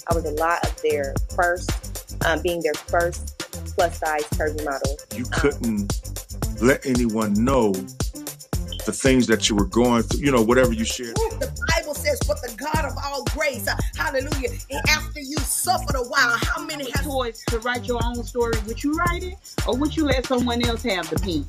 I was a lot of their first, being their first plus size curvy model. You couldn't let anyone know the things that you were going through, whatever you shared. The Bible says, but the God of all grace, hallelujah, and after you suffered a while, how many have choice to write your own story? Would you write it, or would you let someone else have the pen?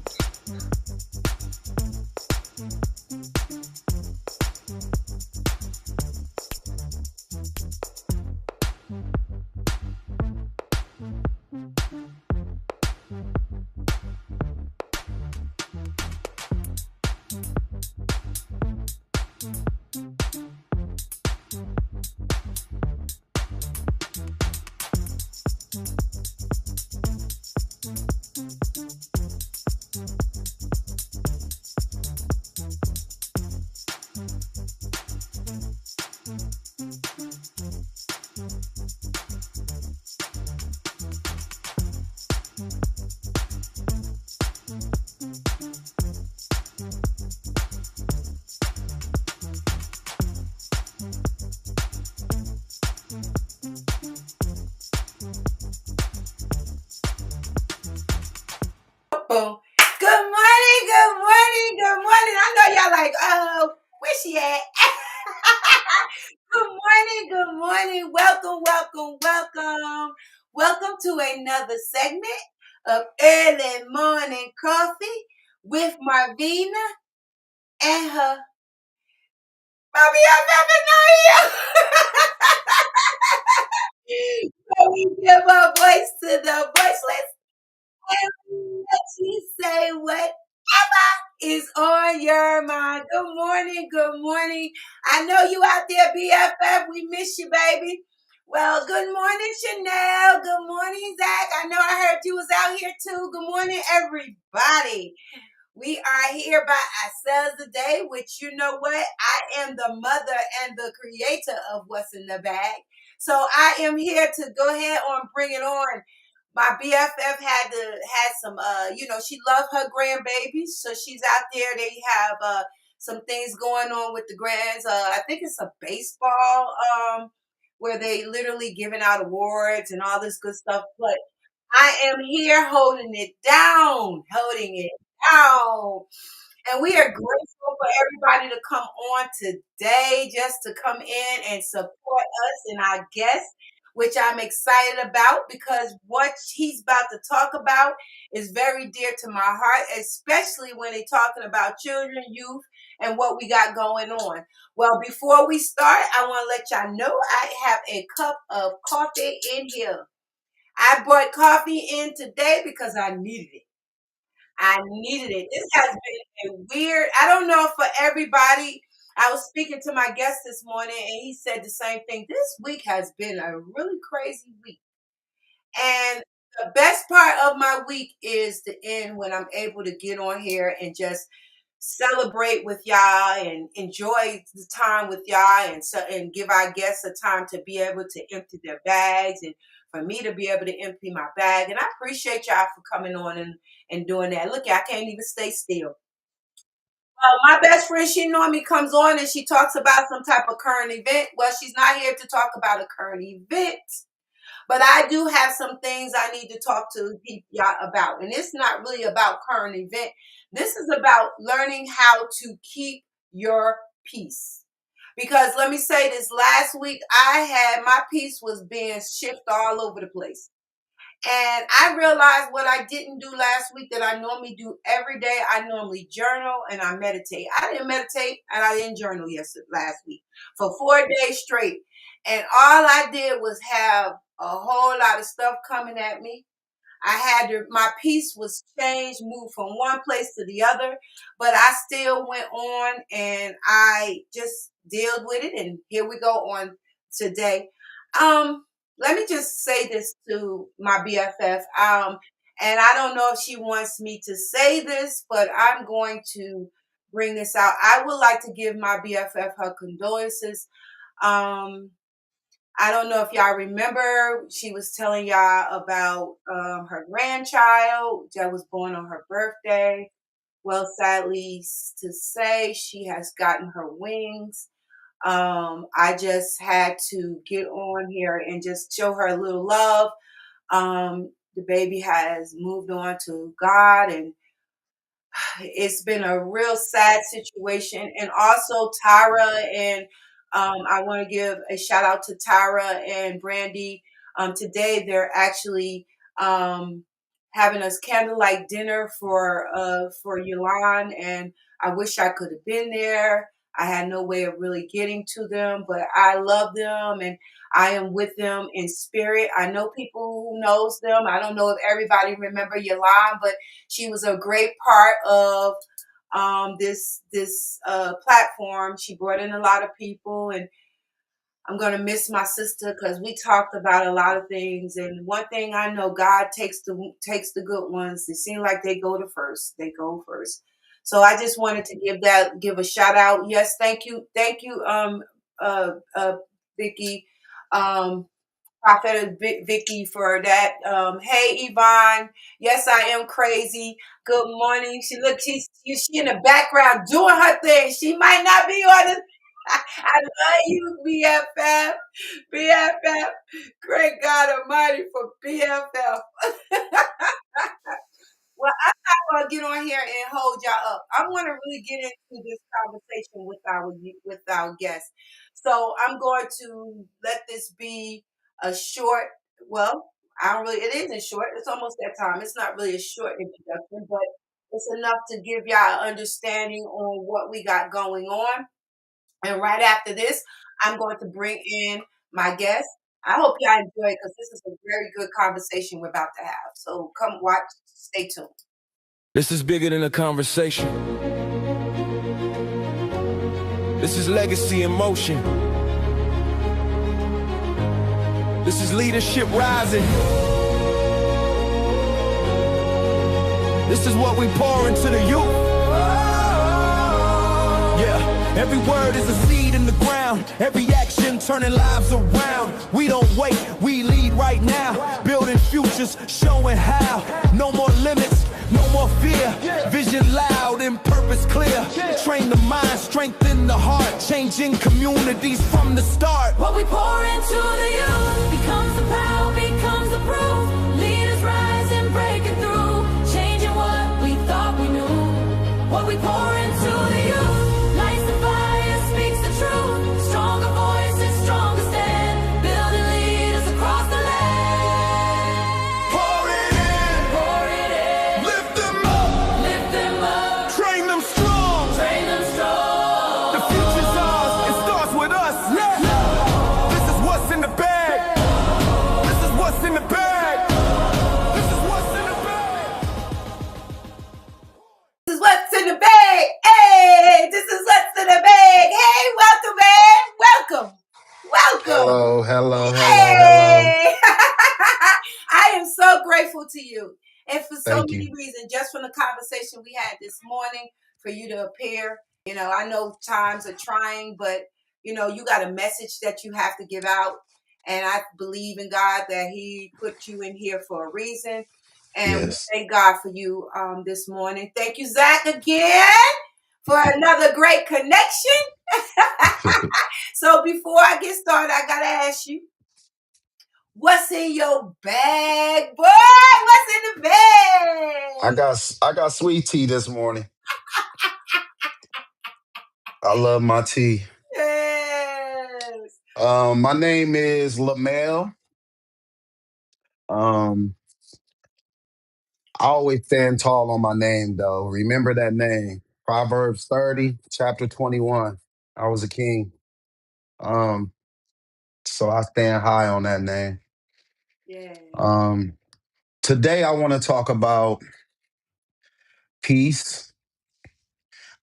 Good morning, good morning, good morning. I know y'all like, oh, where she at? Good morning. Welcome, welcome, welcome. Welcome to another segment of Early Morning Coffee with Marvina and her. Mommy, I've never known you. Let me give a voice to the voiceless and let you say whatever is on your mind. Good morning, good morning. I know you out there, BFF. We miss you, baby. Well, good morning, Chanel. Good morning, Zach. I know I heard you was out here too. Good morning, everybody. We are here by ourselves today, which you know what? I am the mother and the creator of what's in the bag. So I am here to go ahead and bring it on. My BFF had some she loved her grandbabies, so she's out there. They have some things going on with the grands. I think it's a baseball where they literally giving out awards and all this good stuff. But I am here holding it down. And we are grateful for everybody to come on today, just to come in and support us and our guests, which I'm excited about because what he's about to talk about is very dear to my heart, especially when they're talking about children, youth, and what we got going on. Well, before we start, I want to let y'all know I have a cup of coffee in here. I brought coffee in today because I needed it. This has been a weird, I don't know for everybody. I was speaking to my guest this morning and he said the same thing. This week has been a really crazy week. And the best part of my week is the end when I'm able to get on here and just celebrate with y'all and enjoy the time with y'all and give our guests a time to be able to empty their bags and for me to be able to empty my bag. And I appreciate y'all for coming on and doing that. Look, I can't even stay still. My best friend, she normally comes on and she talks about some type of current event. Well, she's not here to talk about a current event. But I do have some things I need to talk to y'all about. And it's not really about current event. This is about learning how to keep your peace. Because let me say this, last week my peace was being shifted all over the place. And I realized what I didn't do last week that I normally do every day. I normally journal and I meditate. I didn't meditate and I didn't journal last week for 4 days straight. And all I did was have a whole lot of stuff coming at me. My peace was changed, moved from one place to the other, but I still went on and I just dealt with it. And here we go on today. Let me just say this to my BFF. And I don't know if she wants me to say this, but I'm going to bring this out. I would like to give my BFF her condolences. I don't know if y'all remember, she was telling y'all about her grandchild that was born on her birthday. Well, sadly to say, she has gotten her wings. I just had to get on here and just show her a little love. The baby has moved on to God, and it's been a real sad situation. And also Tyra, and I want to give a shout out to Tyra and Brandy. Today they're actually having us candlelight dinner for Yulan, and I wish I could have been there. I had no way of really getting to them, but I love them and I am with them in spirit. I know people who knows them. I don't know if everybody remember Yulan, but she was a great part of this platform. She brought in a lot of people, and I'm gonna miss my sister because we talked about a lot of things. And one thing I know, God takes the good ones. It seems like they go to first. They go first. So I just wanted to give a shout out. Yes, thank you, Vicky. Prophet Vicky for that. Hey Yvonne, yes I am crazy. Good morning. She in the background doing her thing. She might not be on the. I love you, BFF. BFF. Great God Almighty for BFF. Well, I'm not gonna get on here and hold y'all up. I want to really get into this conversation with our guests. So I'm going to let this be a short. Well, I don't really. It isn't short. It's almost that time. It's not really a short introduction, but it's enough to give y'all an understanding on what we got going on. And right after this, I'm going to bring in my guest. I hope y'all enjoy it because this is a very good conversation we're about to have. So come watch. Stay tuned. This is bigger than a conversation. This is legacy in motion. This is leadership rising. This is what we pour into the youth. Yeah, every word is a seed in the ground. Every action turning lives around. We don't wait, we lead right now. Building futures, showing how. No more limits, no more fear. Vision loud and purpose clear. Train the mind, strengthen the heart. Changing communities from the start. What we pour into the youth becomes the power, becomes the proof. Leaders rise and breaking through. Changing what we thought we knew. What we pour into the youth lights the fire, speaks the truth. Stronger voices, stronger stand. Building leaders across the land. Pour it in, Pour it in, lift them up, lift them up, train them strong. train them strong. The future's ours, it starts with us. This is what's in the bag. This is what's in the bag. This is what's in the bag. This is what's in the bag. Hey, this is what's in the bag. Hey, welcome, man. Welcome. Hello. Hey. I am so grateful to you. And for so Thank many you. reasons, just from the conversation we had this morning, for you to appear. I know times are trying, but you got a message that you have to give out. And I believe in God that He put you in here for a reason. And we Yes. thank God for you this morning. Thank you, Zach, again for another great connection. So before I get started, I gotta ask you, what's in your bag, boy? What's in the I bag? got sweet tea this morning. I love my tea. Yes. My name is Lemuel. Um, I always stand tall on my name though. Remember that name. Proverbs 30, chapter 21. I was a king. Um, so I stand high on that name. Yeah. Um, Today I want to talk about peace.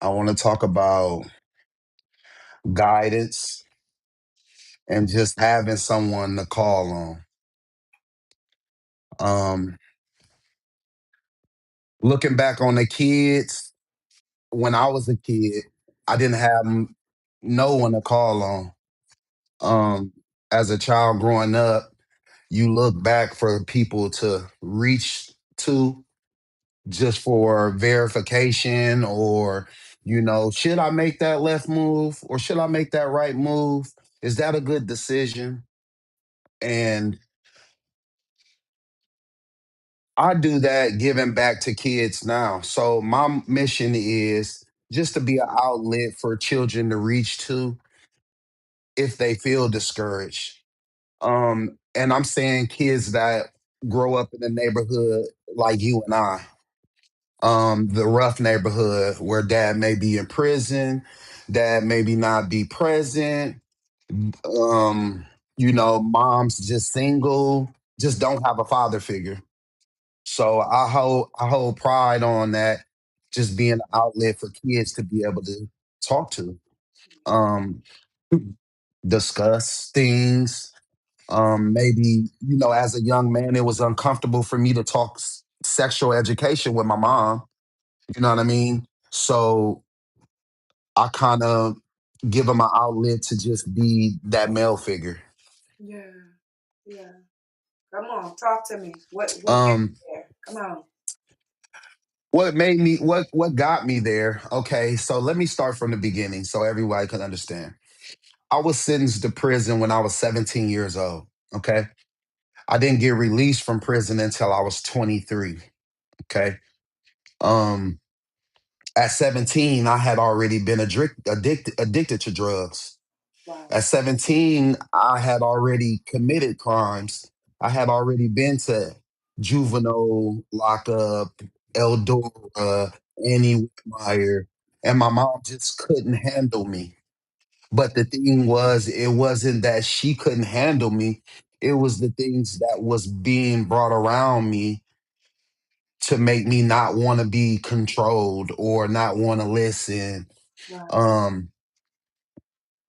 I want to talk about guidance and just having someone to call on. Um, Looking back on the kids, when I was a kid, I didn't have no one to call on. Um, as a child growing up, you look back for people to reach to just for verification or Should I make that left move or should I make that right move? Is that a good decision? And I do that giving back to kids now. So my mission is just to be an outlet for children to reach to if they feel discouraged. And I'm saying kids that grow up in the neighborhood like you and I, the rough neighborhood where dad may be in prison, dad maybe not be present, mom's just single, just don't have a father figure. So I hold pride on that, just being an outlet for kids to be able to talk to, um, discuss things. Maybe as a young man, it was uncomfortable for me to talk sexual education with my mom. You know what I mean? So I kind of give them an outlet to just be that male figure. Yeah. Yeah. Come on, talk to me. What got Um, you there? Come on. what got me there? Okay, so let me start from the beginning so everybody can understand. I was sentenced to prison when I was 17 years old. Okay. I didn't get released from prison until I was 23. Okay. Um, at 17, I had already been addicted to drugs. Wow. At 17, I had already committed crimes. I had already been to juvenile lockup, Eldora, Annie Whitmire, and my mom just couldn't handle me. But the thing was, it wasn't that she couldn't handle me. It was the things that was being brought around me to make me not want to be controlled or not want to listen. Wow. Um,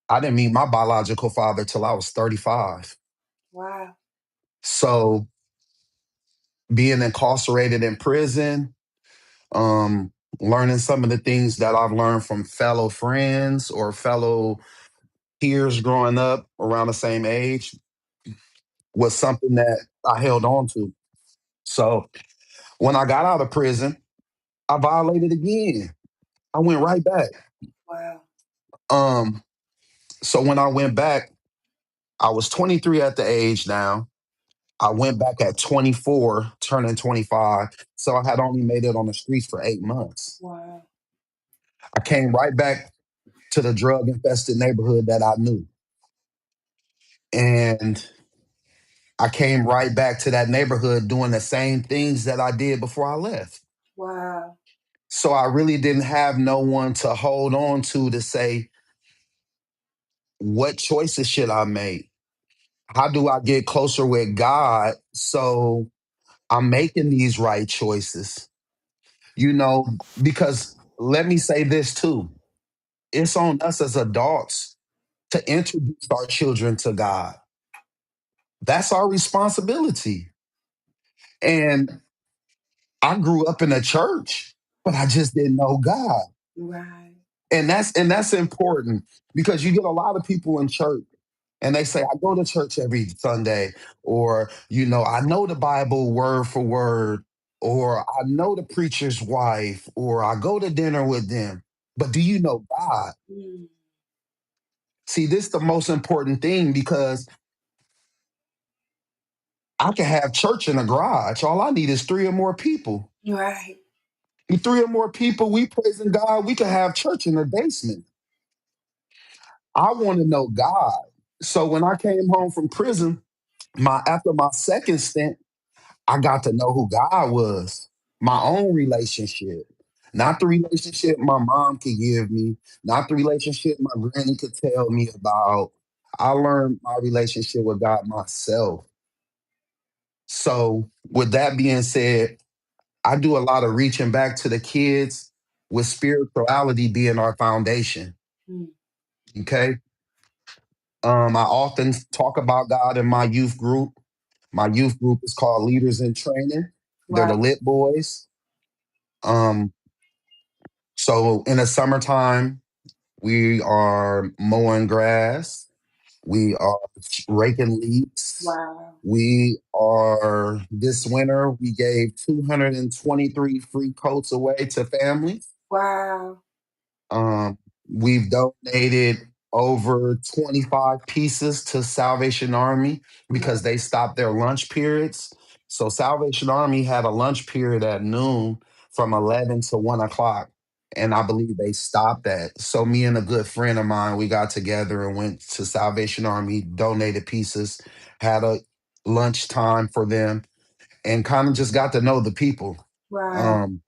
I didn't meet my biological father till I was 35. Wow. So being incarcerated in prison, um, learning some of the things that I've learned from fellow friends or fellow peers growing up around the same age was something that I held on to. So when I got out of prison, I violated again. I went right back. Wow. Um, so when I went back, I was 23 at the age now. I went back at 24, turning 25. So I had only made it on the streets for 8 months. Wow. I came right back to the drug infested neighborhood that I knew. And I came right back to that neighborhood doing the same things that I did before I left. Wow. So I really didn't have no one to hold on to say, what choices should I make? How do I get closer with God so I'm making these right choices? You know, because let me say this too. It's on us as adults to introduce our children to God. That's our responsibility. And I grew up in a church, but I just didn't know God. Right. And that's important because you get a lot of people in church and they say, I go to church every Sunday, or, I know the Bible word for word, or I know the preacher's wife, or I go to dinner with them. But do you know God? Mm. See, this is the most important thing because I can have church in a garage. All I need is three or more people. Right. With three or more people, we praising God, we can have church in the basement. I want to know God. So when I came home from prison, after my second stint, I got to know who God was. My own relationship. Not the relationship my mom could give me, not the relationship my granny could tell me about. I learned my relationship with God myself. So, with that being said, I do a lot of reaching back to the kids with spirituality being our foundation. Mm. Okay. I often talk about God in my youth group. My youth group is called Leaders in Training. They're Wow. the lit boys. Um, so in the summertime, we are mowing grass. We are raking leaves. Wow. We are, this winter, we gave 223 free coats away to families. Wow. Um, we've donated over 25 pieces to Salvation Army Right. because they stopped their lunch periods. So Salvation Army had a lunch period at noon from 11 to 1 o'clock. And I believe they stopped that. So me and a good friend of mine, we got together and went to Salvation Army, donated pieces, had a lunch time for them, and kind of just got to know the people. Right. Um,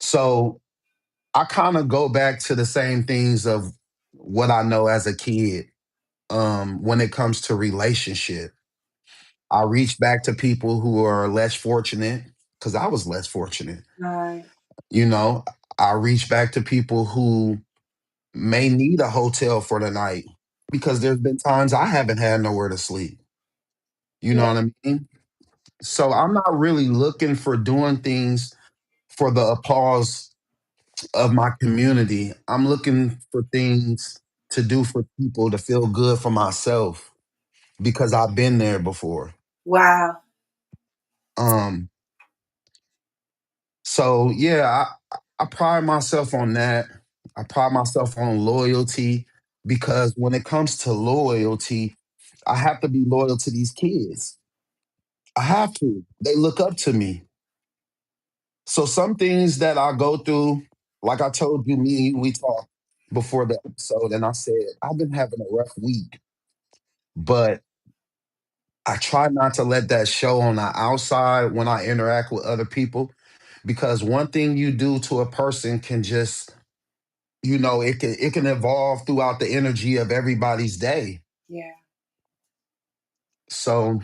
so I kind of go back to the same things of what I know as a kid. When it comes to relationship, I reach back to people who are less fortunate because I was less fortunate. Right. You know, I reach back to people who may need a hotel for the night because there's been times I haven't had nowhere to sleep. You Yeah. know what I mean? So I'm not really looking for doing things for the applause of my community. I'm looking for things to do for people to feel good for myself because I've been there before. Wow. Um, so yeah, I pride myself on that. I pride myself on loyalty because when it comes to loyalty, I have to be loyal to these kids. I have to. They look up to me. So some things that I go through, like I told you, me and you, we talked before the episode, and I said, I've been having a rough week, but I try not to let that show on the outside when I interact with other people because one thing you do to a person can just, it can evolve throughout the energy of everybody's day. Yeah. So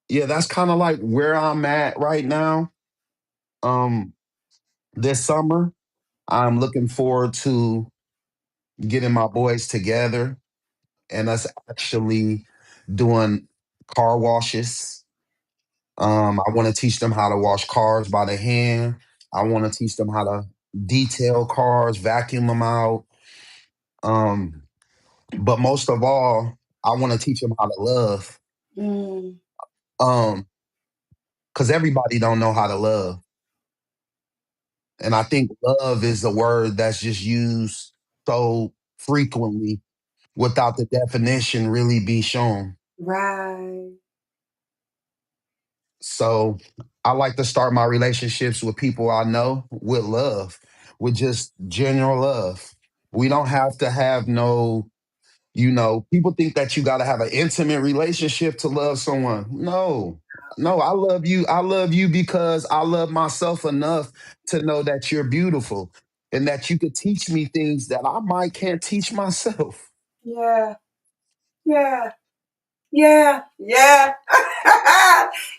yeah, that's kind of like where I'm at right now. Um, this summer, I'm looking forward to getting my boys together and us actually doing car washes. I want to teach them how to wash cars by the hand. I want to teach them how to detail cars, vacuum them out. Um, but most of all, I want to teach them how to love. Mm. Um, because everybody don't know how to love, and I think love is a word that's just used so frequently without the definition really be shown. Right. So I like to start my relationships with people I know with love, with just general love. We don't have to have no, people think that you got to have an intimate relationship to love someone. No, no, I love you. I love you because I love myself enough to know that you're beautiful and that you could teach me things that I might can't teach myself. Yeah. Yeah. Yeah. Yeah.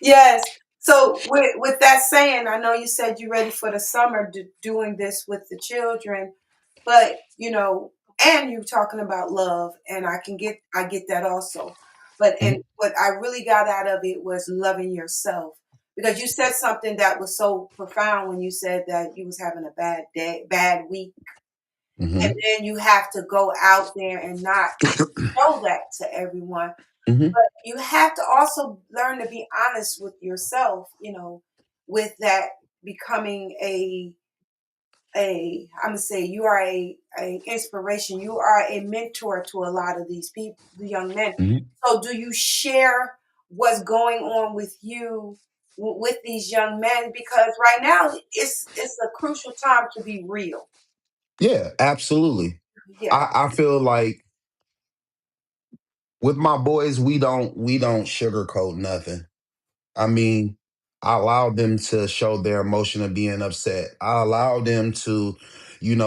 Yes. So with that saying, I know you said you're ready for the summer doing this with the children, but and you talking about love, and I get that also. But and Mhm, what I really got out of it was loving yourself because you said something that was so profound when you said that you was having a bad day, bad week, and mhm, then you have to go out there and not show that to everyone. mhm, But you have to also learn to be honest with yourself, with that becoming I'm gonna say you are a inspiration. You are a mentor to a lot of these people, the young men. mhm. So do you share what's going on with you with these young men? Because right now it's a crucial time to be real. Yeah, absolutely. Yeah. I feel like with my boys, we don't sugarcoat nothing. I mean, I allow them to show their emotion of being upset. I allow them to,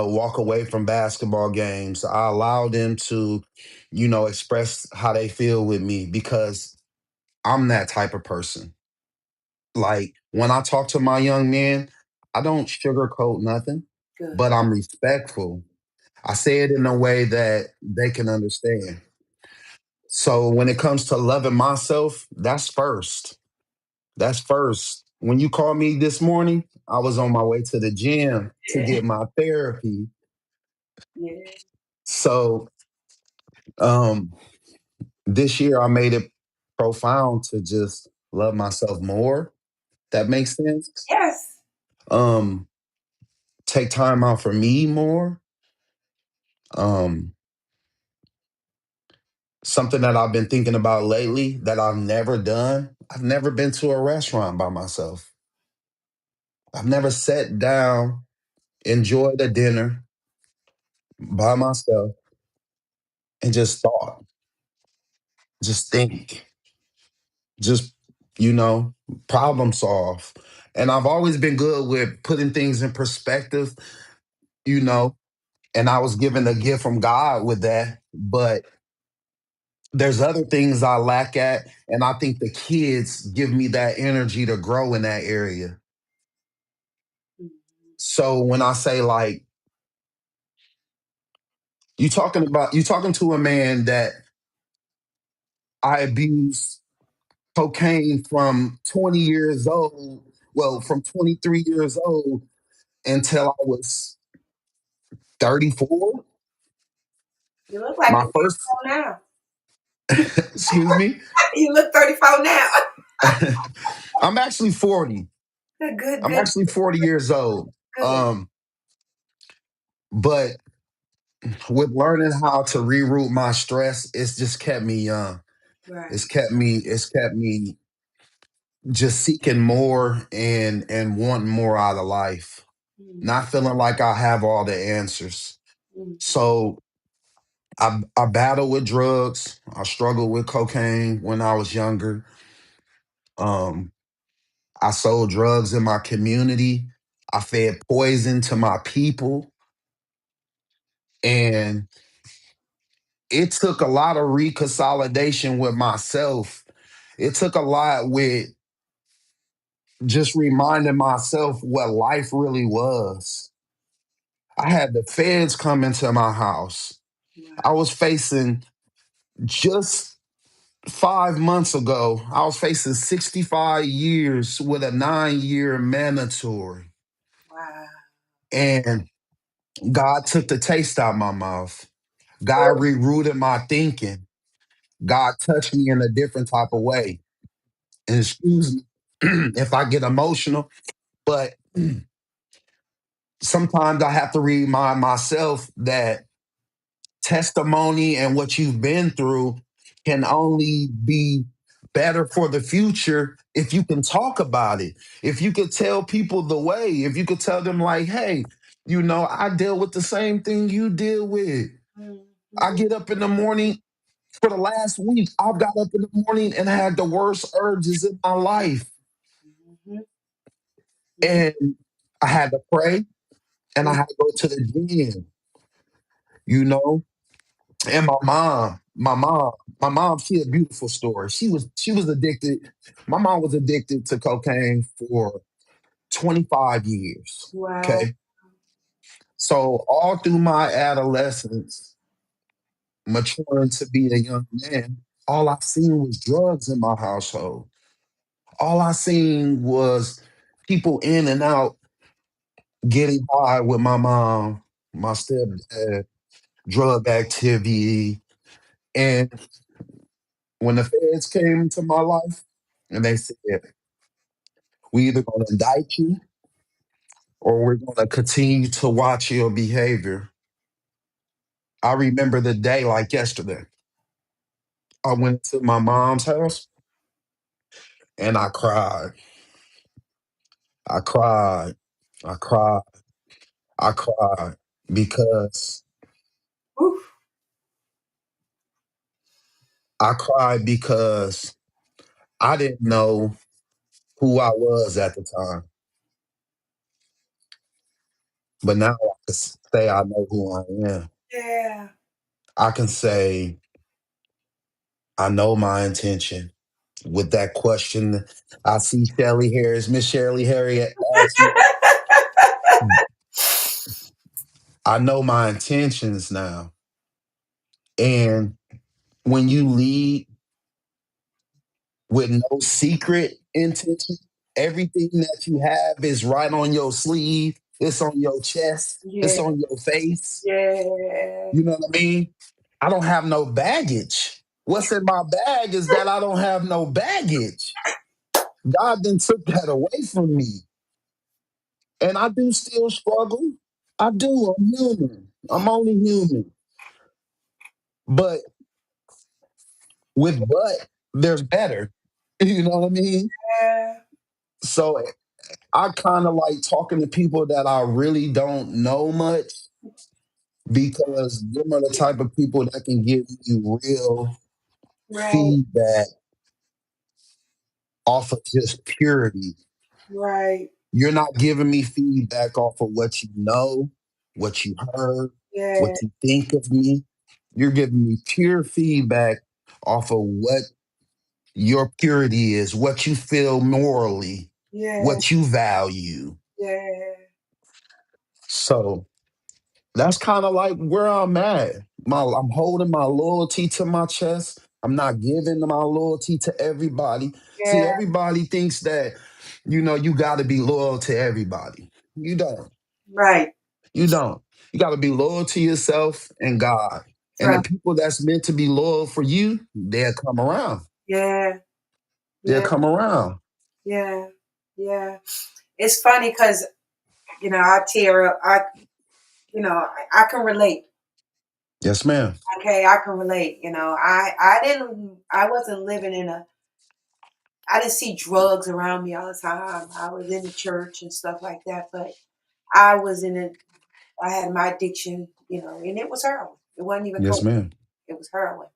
walk away from basketball games. I allow them to, express how they feel with me because I'm that type of person. Like when I talk to my young men, I don't sugarcoat nothing, Good. but I'm respectful. I say it in a way that they can understand. So when it comes to loving myself, that's first. That's first. When you called me this morning, I was on my way to the gym to Yeah. get my therapy. Yeah. So um this year I made it profound to just love myself more. That makes sense. Yes. Um take time out for me more. Um, Something that I've been thinking about lately that I've never done. I've never been to a restaurant by myself. I've never sat down, enjoyed a dinner by myself, and just thought, just think, just, you know, problem solve. And I've always been good with putting things in perspective, you know, and I was given a gift from God with that. But there's other things I lack at, and I think the kids give me that energy to grow in that area. So when I say like you talking to a man that I abused cocaine from 20 years old, well, from 23 years old until I was 34. You look like My you're first 34 now. excuse me. You look 34 now. I'm actually 40. Good, I'm good, actually 40 years old. good. Um, but with learning how to reroute my stress, it's just kept me young. Right. It's kept me just seeking more and wanting more out of life. Mm, Not feeling like I have all the answers. mm, So I battle with drugs. I struggled with cocaine when I was younger. Um, I sold drugs in my community. I fed poison to my people. And it took a lot of reconsolidation with myself. It took a lot with just reminding myself what life really was. I had the feds come into my house. I wow. was facing just 5 months ago, I was facing 65 years with a 9-year mandatory. Wow. And God took the taste out of my mouth. God rerouted my thinking. God touched me in a different type of way. And excuse me if I get emotional, but sometimes I have to remind myself that testimony and what you've been through can only be better for the future if you can talk about it. If you could tell people the way, if you could tell them, like, hey, I deal with the same thing you deal with. Mm, I get up in the morning. For the last week, I've got up in the morning and had the worst urges in my life. mhm, mhm. And I had to pray and I Mm, had to go to the gym, you know? And my mom, she had a beautiful story. She was addicted. My mom was addicted to cocaine for 25 years. wow. Okay. So all through my adolescence, maturing to be a young man, all I seen was drugs in my household. All I seen was people in and out getting high with my mom, my stepdad, drug activity. And when the feds came into my life and they said, we either going to indict you or we're going to continue to watch your behavior. I remember the day like yesterday. I went to my mom's house and I cried. I cried. I cried. I cried because Oof. I cried because I didn't know who I was at the time. But now I can say I know who I am. Yeah. I can say I know my intention. With that question, I see Shelly Harris. Miss Shirley Harriet asked me, I know my intentions now. And when you lead with no secret intention, everything that you have is right on your sleeve, it's on your chest, it's Yeah. on your face. Yeah. You know what I mean? I don't have no baggage. What's in my bag is that I don't have no baggage. God then took that away from me. And I do still struggle. I do. I'm human. I'm only human. But with but, there's better. You know what I mean? Yeah. So I kind of like talking to people that I really don't know much because them are the type of people that can give me real Right. feedback off of just purity. Right. You're not giving me feedback off of what you know, what you heard, Yeah. what you think of me. You're giving me pure feedback off of what your purity is, what you feel morally, Yeah. what you value. Yeah. So that's kind of like where I'm at. I'm holding my loyalty to my chest. I'm not giving my loyalty to everybody. See, Yeah. everybody thinks that, you got to be loyal to everybody. You don't. Right. You don't. You got to be loyal to yourself and God. And the Right. people that's meant to be loyal for you, they'll come around. Yeah. They'll Yeah. come around. Yeah. Yeah. It's funny because I tear up. I can relate. Yes, ma'am. Okay, I can relate. I wasn't living I didn't see drugs around me all the time. I was in the church and stuff like that, but I was in a I had my addiction, and it was heroin. It wasn't even Yes, coke. ma'am. It was heroin.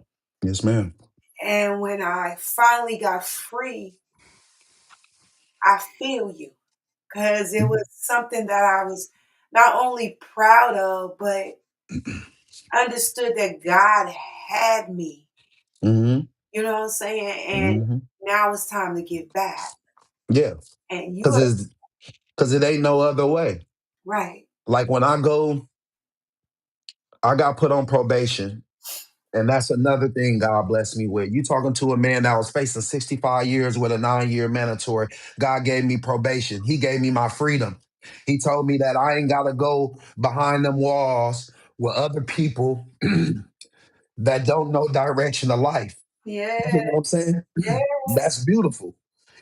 Yes, ma'am. And when I finally got free, I feel you because it was something that I was not only proud of, but understood that God had me. Mm-hmm. You know what I'm saying? And Mm-hmm. now it's time to give back. Yeah. And you Cause are it's cause it ain't no other way. right. Like when I got put on probation. And that's another thing God blessed me with. You talking to a man that was facing 65 years with a 9-year mandatory. God gave me probation. He gave me my freedom. He told me that I ain't got to go behind them walls with other people that don't know direction of life. Yeah, You know what I'm saying? yeah, That's beautiful.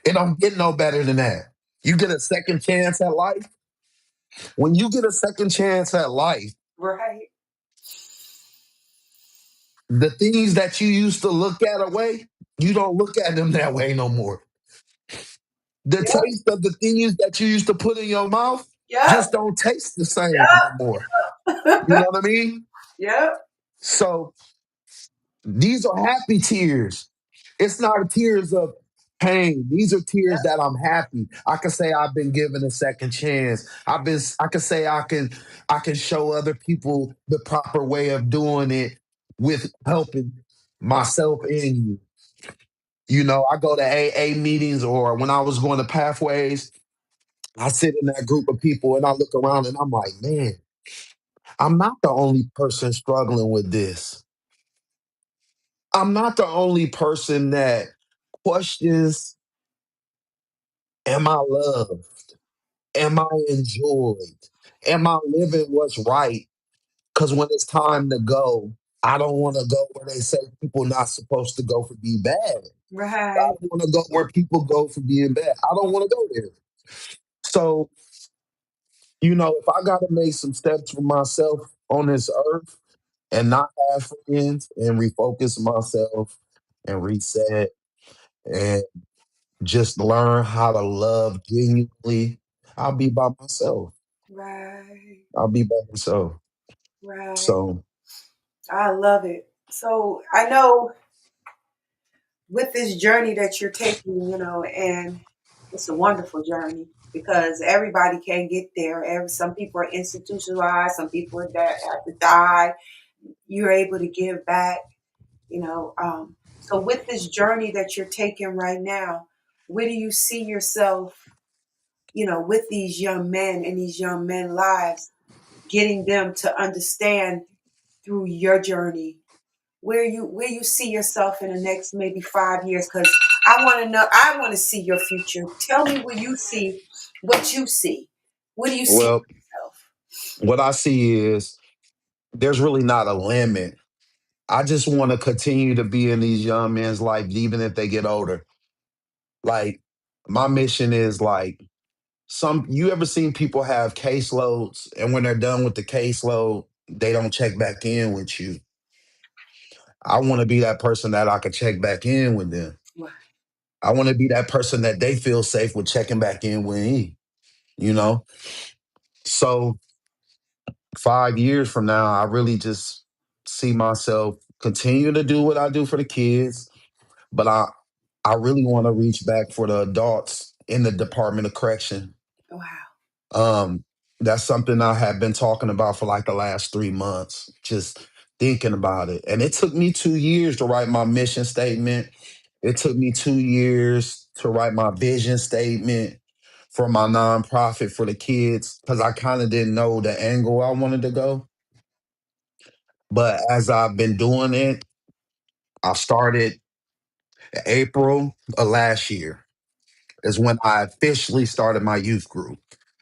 It don't get no better than that. You get a second chance at life. When you get a second chance at life, right. the things that you used to look at away, you don't look at them that way no more. The Yep, taste of the things that you used to put in your mouth yep, just don't taste the same no more. You know what I mean? yep. So these are happy tears. It's not tears of pain. These are tears that I'm happy. I can say I've been given a second chance. I can say I can show other people the proper way of doing it with helping myself and you. I go to AA meetings or when I was going to pathways, I sit in that group of people and I look around and I'm like, man, I'm not the only person struggling with this. I'm not the only person that questions, am I loved? Am I enjoyed? Am I living what's right? Because when it's time to go, I don't want to go where they say people not supposed to go for being bad. I Right, want to go where people go for being bad. I don't want to go there. So, if I got to make some steps for myself on this earth, and not have friends and refocus myself and reset and just learn how to love genuinely, I'll be by myself. right, I'll be by myself. right. So, I love it. So I know with this journey that you're taking, and it's a wonderful journey because everybody can't get there. Some people are institutionalized, some people are that have to die. You're able to give back, So with this journey that you're taking right now, where do you see yourself, with these young men and these young men lives, getting them to understand through your journey where you see yourself in the next maybe 5 years? Because I want to see your future. Tell me where you see what you see. What do you see well, yourself? what I see is there's really not a limit. I just want to continue to be in these young men's life, even if they get older. Like, my mission is like You ever seen people have caseloads and when they're done with the caseload, they don't check back in with you? I want to be that person that I can check back in with them. Right. I want to be that person that they feel safe with checking back in with me, you know? So 5 years from now, I really just see myself continue to do what I do for the kids, but I really want to reach back for the adults in the Department of Correction. Wow. Um, that's something I have been talking about for like the last 3 months, just thinking about it. And it took me 2 years to write my mission statement. It took me 2 years to write my vision statement for my nonprofit for the kids because I kind of didn't know the angle I wanted to go. But as I've been doing it, I started April of last year is when I officially started my youth group.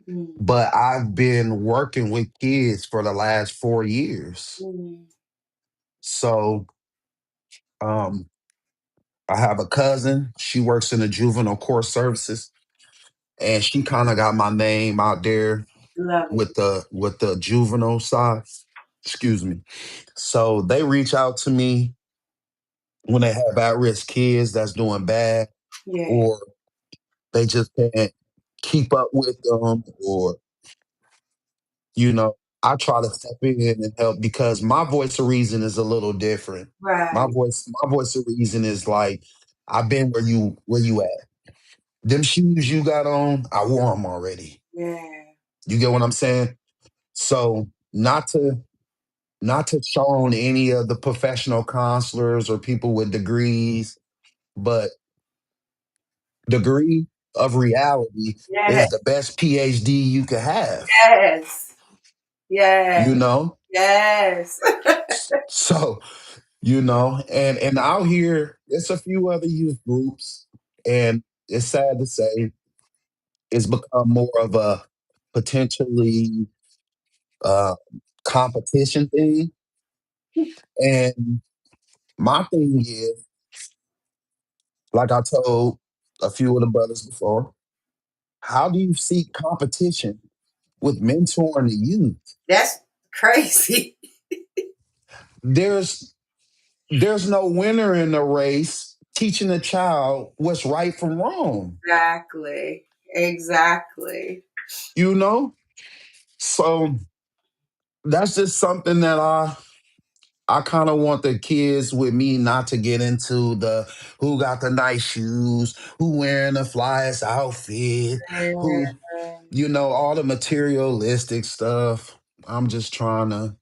Mm, But I've been working with kids for the last 4 years. mm, So um, I have a cousin. She works in the juvenile court services, and she kind of got my name out there love it. with the juvenile side. Excuse me. So they reach out to me when they have at risk kids that's doing bad, Yeah. or they just can't keep up with them, or I try to step in and help because my voice of reason is a little different. Right. My voice of reason is like, I've been where you at. Them shoes you got on, I wore them already. Yeah. You get what I'm saying? So not to show any of the professional counselors or people with degrees, but degree of reality Yes. is the best PhD you could have. Yes. Yes. You know? Yes. So and out here, there's a few other youth groups, and it's sad to say it's become more of a potentially uh, competition thing. And my thing is, like I told a few of the brothers before, how do you seek competition with mentoring the youth? That's crazy. There's there's no winner in the race teaching a child what's right from wrong. Exactly. Exactly. You know? So that's just something that I kind of want the kids with me not to get into the who got the nice shoes, who wearing the flyest outfit, who all the materialistic stuff. I'm just trying to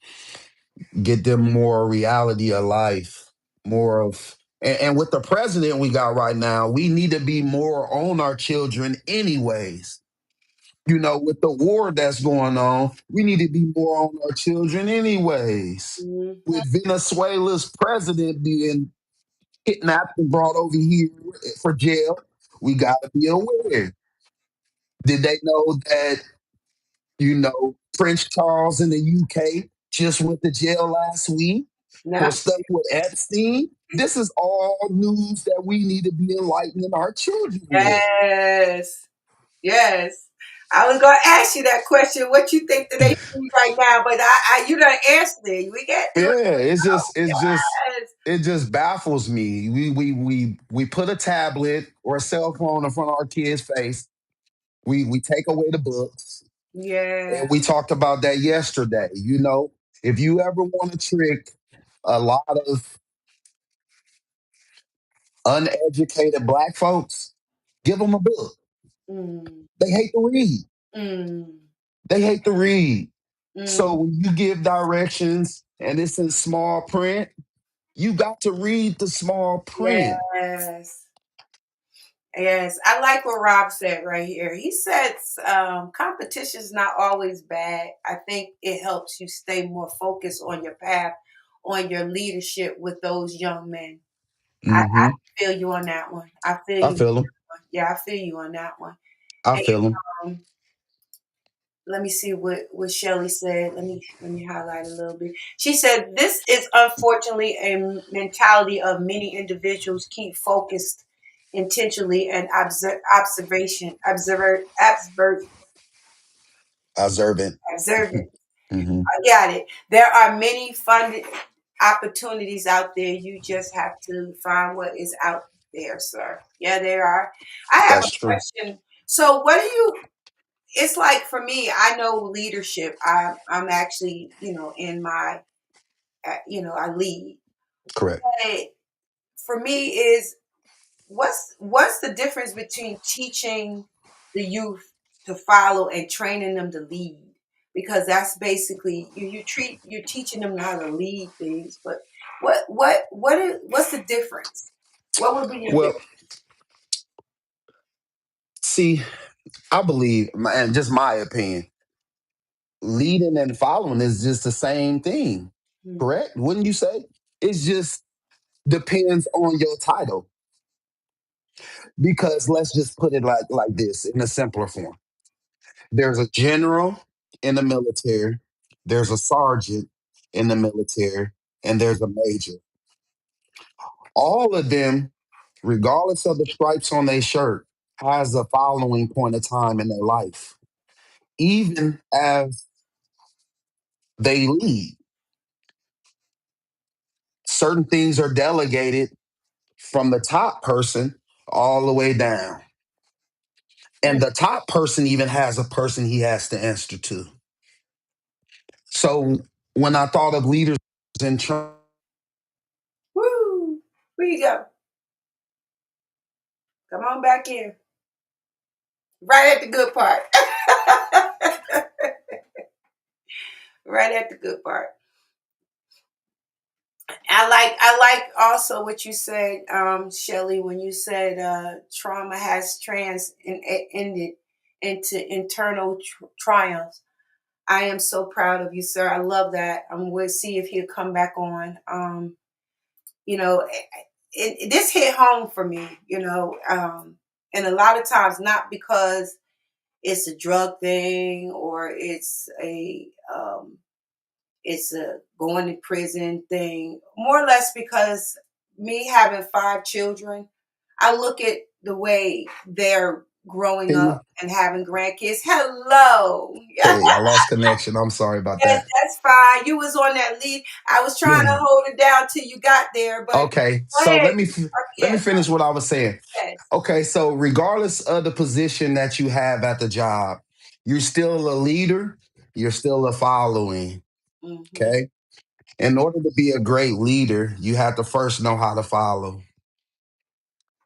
get them more reality of life, more of and with the president we got right now, we need to be more on our children anyways. With the war that's going on, we need to be more on our children anyways. Mhm. With Venezuela's president being kidnapped and brought over here for jail, we got to be aware. Did they know that, Prince Charles in the UK just went to jail last week for No. stuff with Epstein? This is all news that we need to be enlightening our children with. Yes. Yes. I was gonna ask you that question. What you think that they see right now? But you done answered it. We get Yeah, yes. it just baffles me. We put a tablet or a cell phone in front of our kids' face. We take away the books, Yeah. and we talked about that yesterday. If you ever want to trick a lot of uneducated black folks, give them a book. Mm, They hate to read. mm, They hate to read. So mm. when you give directions and it's in small print, you got to read the small print. Yes. Yes. I like what Rob said right here. He said competition is not always bad. I think it helps you stay more focused on your path, on your leadership with those young men. I Hmm. feel you on that one. I feel I you. feel them. Yeah, I feel you on that one. I And feel them. let me see what Shelley said. Let me highlight a little bit. She said this is unfortunately a mentality of many individuals keep focused intentionally and observation observer Observant. Observant. Hmm. I got it. There are many funded opportunities out there. You just have to find what is out there, sir. Yeah, there are. I have a That's true. question. So, what do you? It's like for me. I know leadership. I'm actually, in my, I lead. Correct. But for me, is what's the difference between teaching the youth to follow and training them to lead? Because that's basically you're teaching them how to lead things, but what's the difference? What would be your Well, difference? see, I believe, and just my opinion, leading and following is just the same thing. Hmm. Correct? Wouldn't you say? It's just depends on your title. Because let's just put it like this in a simpler form. There's a general in the military, there's a sergeant in the military, and there's a major. All of them, regardless of the stripes on their shirt, has a following point of time in their life. Even as they lead, certain things are delegated from the top person all the way down. And the top person even has a person he has to answer to. So when I thought of leaders in Woo! Where you go? Come on back in. Right at the good part. Right at the good part. I like also what you said, Shelley, when you said trauma has ended into internal triumphs. I am so proud of you, sir. I love that. We'll see if he'll come back on. You know, this hit home for me. And a lot of times not because it's a drug thing or it's a going to prison thing, more or less because me having 5 children, I look at the way they're growing up Trump. and having grandkids. Hello. Hey, I lost connection. I'm sorry about Yes, that. that's fine. You was on that lead. I was trying to hold it down till you got there, but Okay, go so ahead. let me Yes, finish what I was saying. yes. Okay, so regardless of the position that you have at the job, you're still a leader, you're still a following. Hmm. Okay, in order to be a great leader, you have to first know how to follow.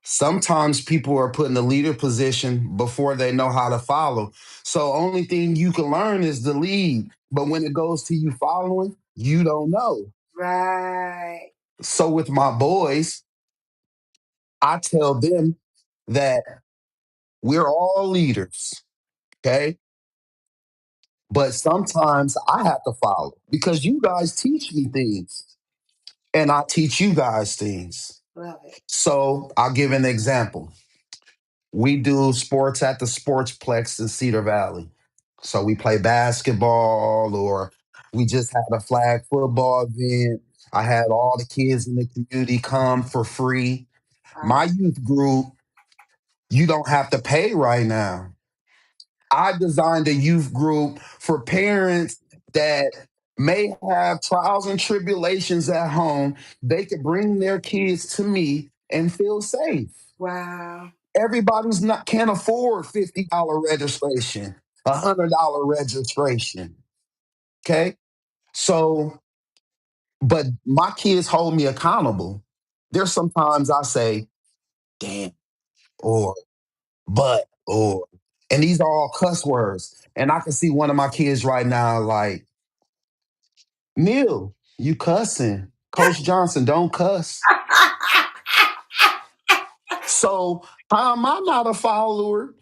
Sometimes people are put in the leader position before they know how to follow. So only thing you can learn is the lead. But when it goes to you following, you don't know. Right. So with my boys, I tell them that we're all leaders, okay? But sometimes I have to follow because you guys teach me things and I teach you guys things. Love it. So I'll give an example. We do sports at the Sportsplex in Cedar Valley. So we play basketball or we just had a flag football event. I had all the kids in the community come for free. Wow. My youth group, you don't have to pay right now. I designed a youth group for parents that may have trials and tribulations at home. They could bring their kids to me and feel safe. Wow. Everybody's not can't afford $50 registration, $100 registration. Okay. So, but my kids hold me accountable. There's sometimes I say, damn, or or, and these are all cuss words. And I can see one of my kids right now, like, Neil, you cussing. Coach Johnson, don't cuss. So, how am I not a follower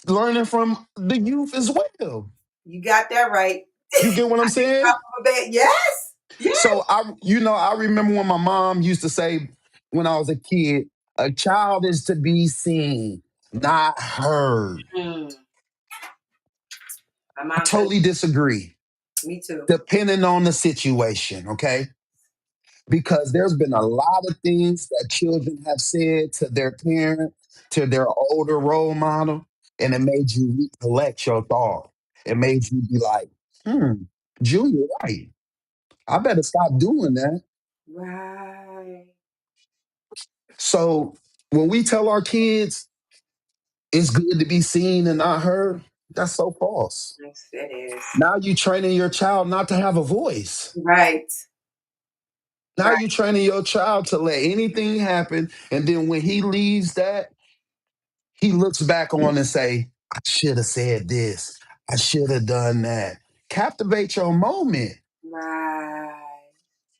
learning from the youth as well? You got that right. You get what I'm saying? Yes. Yes. So I remember when my mom used to say when I was a kid, a child is to be seen, not heard. Mm. My I mom said, totally disagree, me too. depending on the situation, okay? Because there's been a lot of things that children have said to their parent, to their older role model, and it made you recollect your thought. It made you be like, Junior, right. I better stop doing that. Right. So when we tell our kids it's good to be seen and not heard, that's so false. Yes, it is. Now you training your child not to have a voice. Right. Now Right. you training your child to let anything happen. And then when he leaves that, he looks back on and say, I should have said this. I should have done that. Captivate your moment. Right.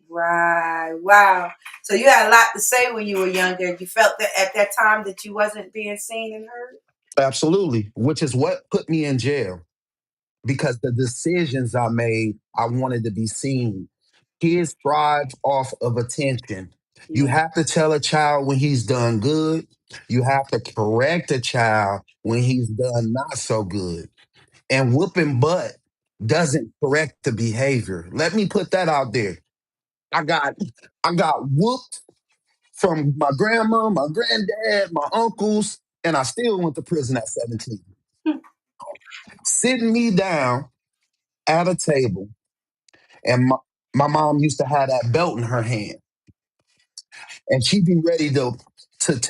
Right. Wow. So you had a lot to say when you were younger. You felt that at that time that you wasn't being seen and heard? Absolutely. Which is what put me in jail because the decisions I made, I wanted to be seen. Kids thrive off of attention. You Yeah. have to tell a child when he's done good. You have to correct a child when he's done not so good. And whooping butt doesn't correct the behavior. Let me put that out there. I got I got whooped from my grandma, my granddad, my uncles, and I still went to prison at 17. Sitting me down at a table, and my mom used to have that belt in her hand, and she'd be ready to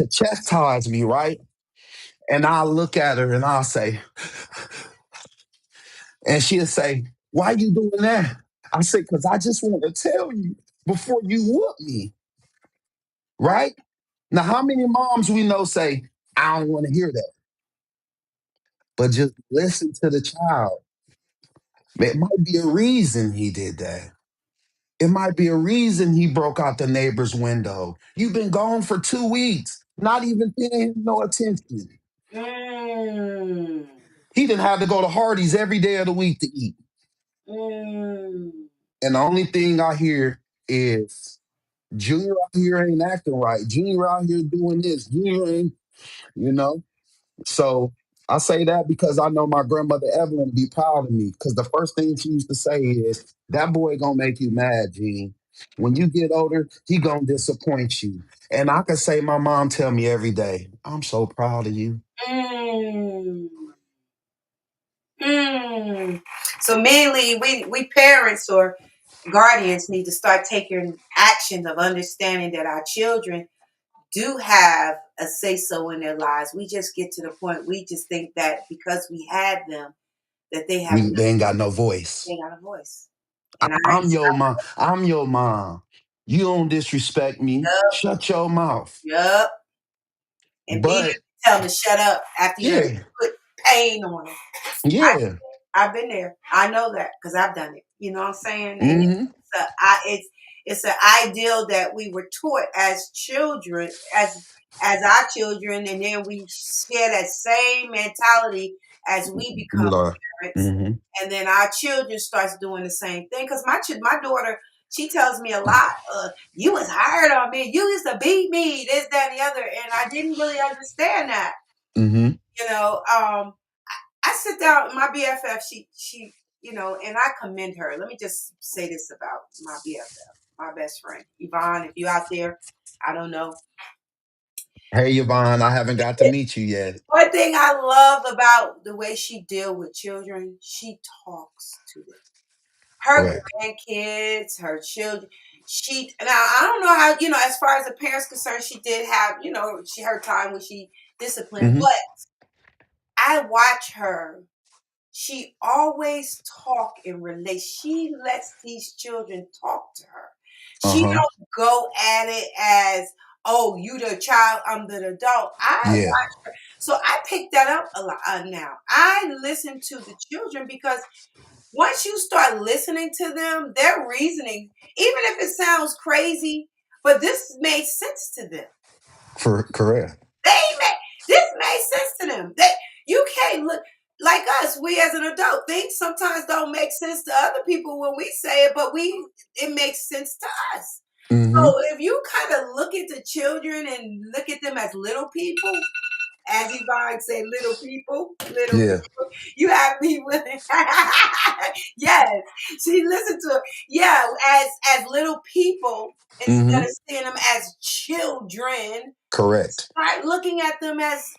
chastise me, right? And I'll look at her and I'll say, and she'll say, why you doing that? I say, because I just want to tell you before you whoop me, Right. right? Now, how many moms we know say, I don't want to hear that? But just listen to the child. It might be a reason he did that. It might be a reason he broke out the neighbor's window. You've been gone for 2 weeks, not even paying him no attention. Mm. He didn't have to go to Hardee's every day of the week to eat. Mm. And the only thing I hear is Junior out here ain't acting right. Junior out here doing this. Junior ain't, you know. So I say that because I know my grandmother Evelyn would be proud of me. Because the first thing she used to say is, that boy gonna make you mad, Gene. When you get older, he gonna disappoint you. And I can say my mom tell me every day, I'm so proud of you. Mm. Mm. So mainly we parents or guardians need to start taking actions of understanding that our children do have a say so in their lives. We just get to the point we just think that because we had them that they have They ain't got no voice. they got a voice. And I'm your mom. I'm your mom. You don't disrespect me. yup, Shut your mouth. yup. And be there But to tell them to shut up after you done yeah, put pain on them. yeah. I've been there. I know that because I've done it. You know what I'm saying? And Mm-hmm. it's an ideal that we were taught as children, as our children, and then we share that same mentality as we become Lord. parents, Mm-hmm. and then our children starts doing the same thing. Because my daughter, she tells me a lot. You was hard on me. You used to beat me. This, that, and the other, and I didn't really understand that. Mm-hmm. You know, I sit down with my BFF. She, and I commend her. Let me just say this about my BFF, my best friend, Yvonne. If you out there, I don't know. Hey, Yvonne, I haven't got to meet you yet. One thing I love about the way she deal with children, she talks to them. Her Correct. grandkids, her children. Now I don't know how, as far as the parents concerned, she did have, she her time when she disciplined, Mm-hmm. but I watch her. She always talk in relation. She lets these children talk to her. She Uh-huh. don't go at it as, oh, you the child, I'm the adult. I Yeah. watch her. So I pick that up a lot now. I listen to the children because once you start listening to them, their reasoning, even if it sounds crazy, but this made sense to them. Correct. They made this made sense to them. You can't look like us. We as an adult, things sometimes don't make sense to other people when we say it, but it makes sense to us. Mm-hmm. So if you kind of look at the children and look at them as little people, as Yvonne say, little Yeah. people. You have people. Yes, she listened to it. Yeah, as little people instead Mm-hmm. of seeing them as children. Correct. Start looking at them as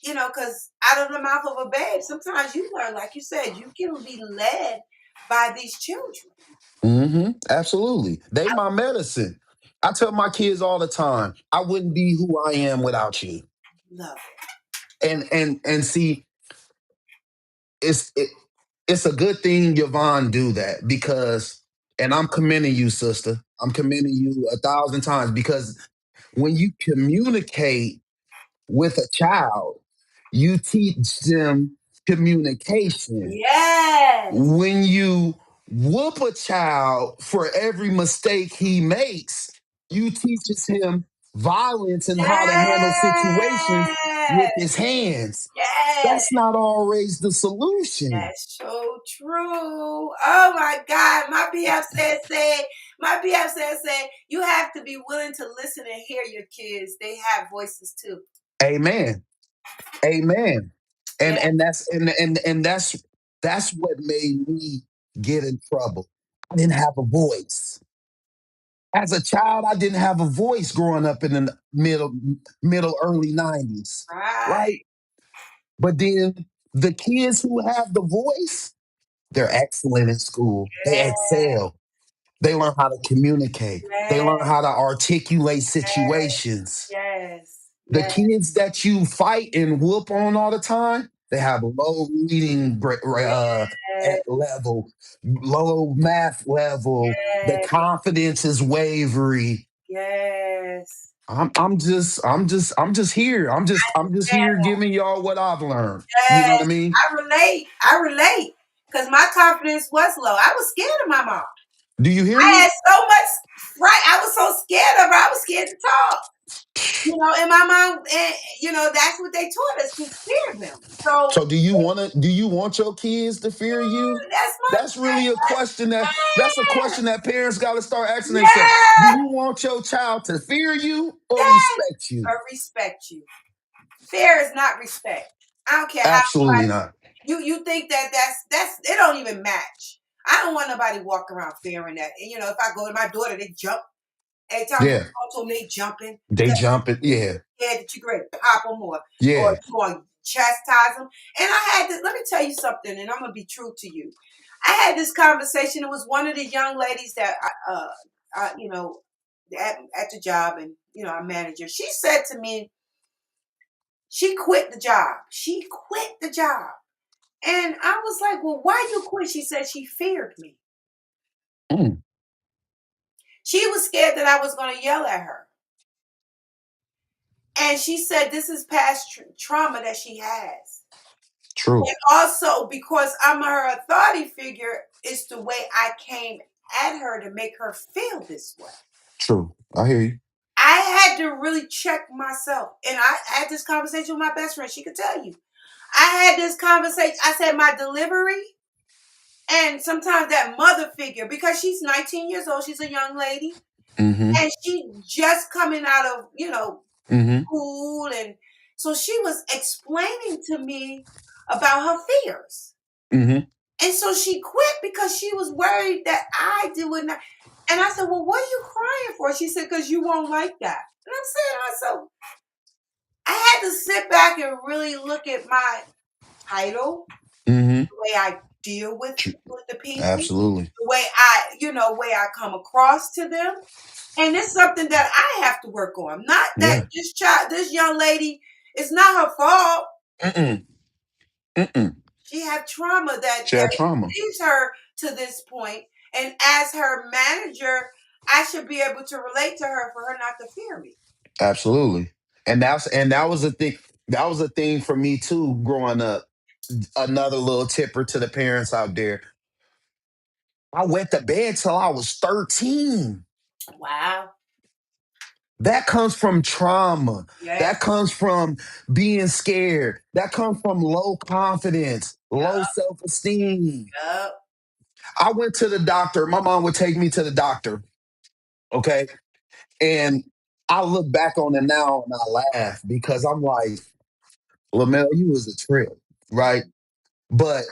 because out of the mouth of a babe, sometimes you learn, like you said, you can be led by these children. Absolutely. They my medicine. I tell my kids all the time, I wouldn't be who I am without you. Love And see, it's it, it's a good thing Yvonne do that because, and I'm commending you, sister. I'm commending you 1,000 times because when you communicate with a child, you teach them it. communication. Yes. When you whoop a child for every mistake he makes, you teaches him violence and how to handle situations with Yes. his hands. Yes. That's not always the solution. That's so true. Oh my God. My BF said, you have to be willing to listen and hear your kids. They have voices too. Amen. Amen. Yeah. And that's what made me get in trouble. I didn't have a voice. As a child, I didn't have a voice growing up in the middle early 90s. Right. Right? But then the kids who have the voice, they're excellent in school. They Yeah. excel. They learn how to communicate. They Yeah. learn how to articulate situations. Yes. The Yes. kids that you fight and whoop on all the time, they have low reading Yes. level, low math level. The Yes. confidence is wavery. Yes. I'm just here. I'm just here Understand. giving y'all what I've learned. You know what Yes. I mean? I relate. Because my confidence was low. I was scared of my mom. Do you hear I me? had so much, right? I was so scared of her. I was scared to talk. And my mom, and that's what they taught us, to fear them. So So do you want your kids to fear you? that's my That's really a question that's a yes, question that parents got to start asking themselves. Do yes, you want your child to fear you or yes, respect you? or respect you. Fear is not respect. I don't care how Absolutely not. you think that's it don't even match. I don't want nobody walk around fearing that. And if I go to my daughter, they jump. Every time you Yeah. talk to them, they jumping. They jump it. Yeah. Scared that you great pop them or Yeah. you going to chastise them. And I had to let me tell you something, and I'm gonna be true to you. I had this conversation. It was one of the young ladies that at the job, and our manager. She said to me, she quit the job. She quit the job, and I was like, "Well, why you quit?" She said she feared me. Mm, She was scared that I was going to yell at her. And she said this is past trauma that she has. true. And also, because I'm her authority figure, it's the way I came at her to make her feel this way. True. I hear you. I had to really check myself. And I had this conversation with my best friend. She could tell you. I had this conversation. I said, my delivery and sometimes that mother figure, because she's 19 years old, she's a young lady. Mm-hmm. And she just coming out of, Mm-hmm. school. And so she was explaining to me about her fears. Mm-hmm. And so she quit because she was worried that I did not. And I said, well, what are you crying for? She said, because you won't like that. And I'm saying to myself, I had to sit back and really look at my title, Mm-hmm. the way I deal with the people, Absolutely. the way I come across to them. And it's something that I have to work on. Not that Yeah. this young lady, it's not her fault. Mm-mm. Mm-mm. She had trauma She that had trauma. leads her to this point. And as her manager, I should be able to relate to her for her not to fear me. Absolutely. And that was a thing. That was a thing for me too, growing up. Another little tipper to the parents out there. I went to bed till I was 13. Wow. That comes from trauma. Yes. That comes from being scared. That comes from low confidence, low Yup. self esteem. Yup. I went to the doctor. My mom would take me to the doctor. Okay. And I look back on it now and I laugh because I'm like, Lamel, you was a trip, right? But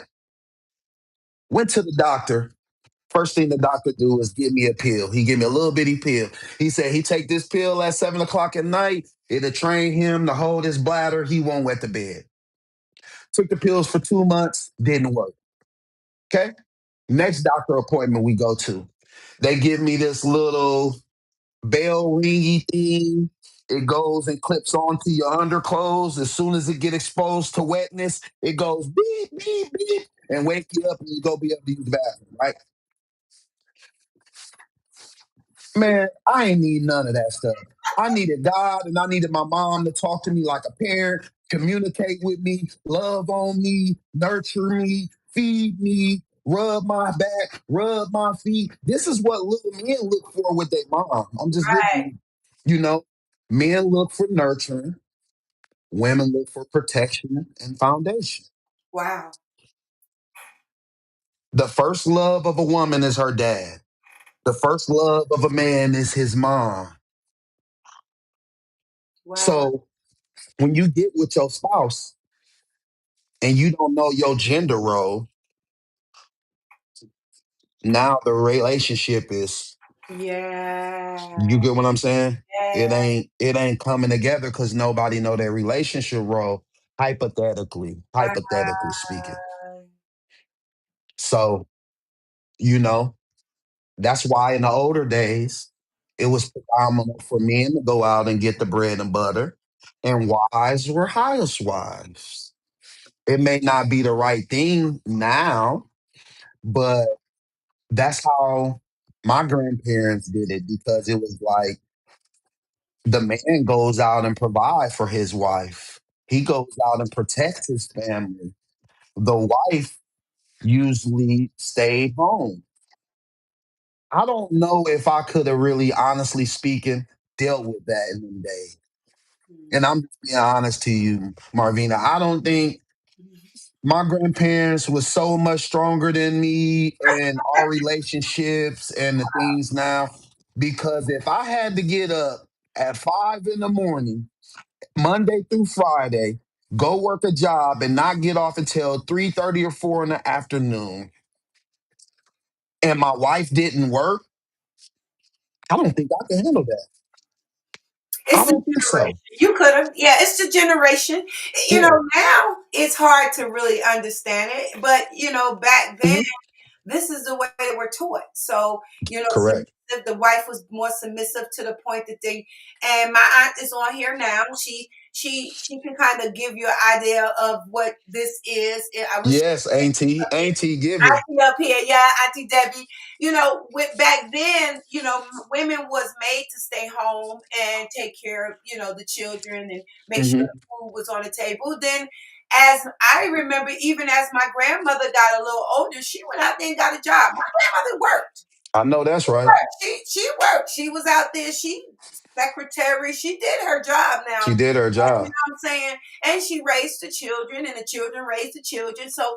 went to the doctor. First thing the doctor do is give me a pill. He give me a little bitty pill. He said he take this pill at 7 o'clock at night. It'll train him to hold his bladder. He won't wet the bed. Took the pills for 2 months, didn't work. Okay. Next doctor appointment we go to. They give me this little bell ringy thing. It goes and clips onto your underclothes. As soon as it get exposed to wetness, it goes beep, beep, beep, and wake you up and you go be able to use the bathroom, right? Man, I ain't need none of that stuff. I needed God and I needed my mom to talk to me like a parent, communicate with me, love on me, nurture me, feed me, rub my back, rub my feet. This is what little men look for with their mom. I'm just giving Right. you, you know, men look for nurturing, women look for protection and foundation. Wow. The first love of a woman is her dad. The first love of a man is his mom. Wow. So when you get with your spouse and you don't know your gender role, now the relationship is, Yeah. you get what I'm saying? Yeah. It ain't coming together because nobody know their relationship role, hypothetically speaking. Wow. So, you know, that's why in the older days it was predominant for men to go out and get the bread and butter, and wives were housewives. It may not be the right thing now, but that's how my grandparents did it, because it was like the man goes out and provide for his wife. He goes out and protects his family. The wife usually stayed home. I don't know if I could have really, honestly speaking, dealt with that in them days. And I'm just being honest to you, Marvina. I don't think my grandparents was so much stronger than me and our relationships and the things now. Because if I had to get up at 5 in the morning, Monday through Friday, go work a job and not get off until 3:30 or 4 in the afternoon, and my wife didn't work, I don't think I can handle that. I It's the don't think generation. so. You could have, yeah, it's the generation. You know, Yeah. now it's hard to really understand it, but back then, Hmm. this is the way they were taught. So, Correct. submissive, the wife was more submissive to the point that and my aunt is on here now. She can kind of give you an idea of what this is. I wish Yes, Auntie, give it. Auntie up here, yeah, Auntie Debbie. With back then, women was made to stay home and take care of, the children and make sure Hmm. the food was on the table. Then, as I remember, even as my grandmother got a little older, she went out there and got a job. My grandmother worked. I know that's right. She worked. She was out there. She secretary. She did her job now. She did her You know job. what I'm saying? And she raised the children, and the children raised the children. So,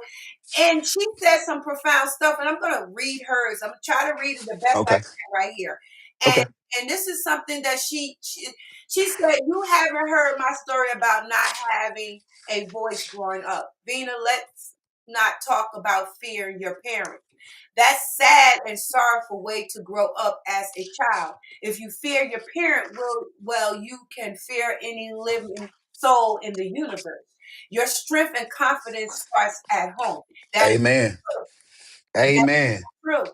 and she said some profound stuff, and I'm going to read hers. I'm going to try to read it the best I Okay. can right here. And Okay. and this is something that she said, you haven't heard my story about not having a voice growing up. Vina, let's not talk about fearing your parents. That's sad and sorrowful way to grow up as a child. If you fear your parent, you can fear any living soul in the universe. Your strength and confidence starts at home. That is Amen. true. That's Amen. true.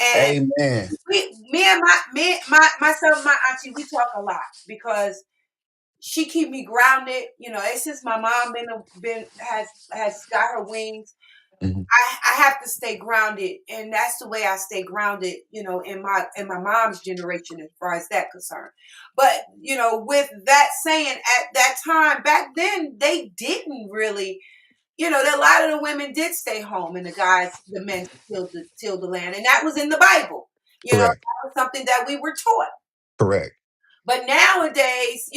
And Amen. me and myself and my auntie, we talk a lot because she keep me grounded. Ever since my mom been has got her wings, Mhm. I have to stay grounded, and that's the way I stay grounded. In my mom's generation, as far as that concerned. But with that saying, at that time back then, they didn't really. A lot of the women did stay home, and the men tilled the land, and that was in the Bible. That Correct. was something that we were taught. Correct. But nowadays,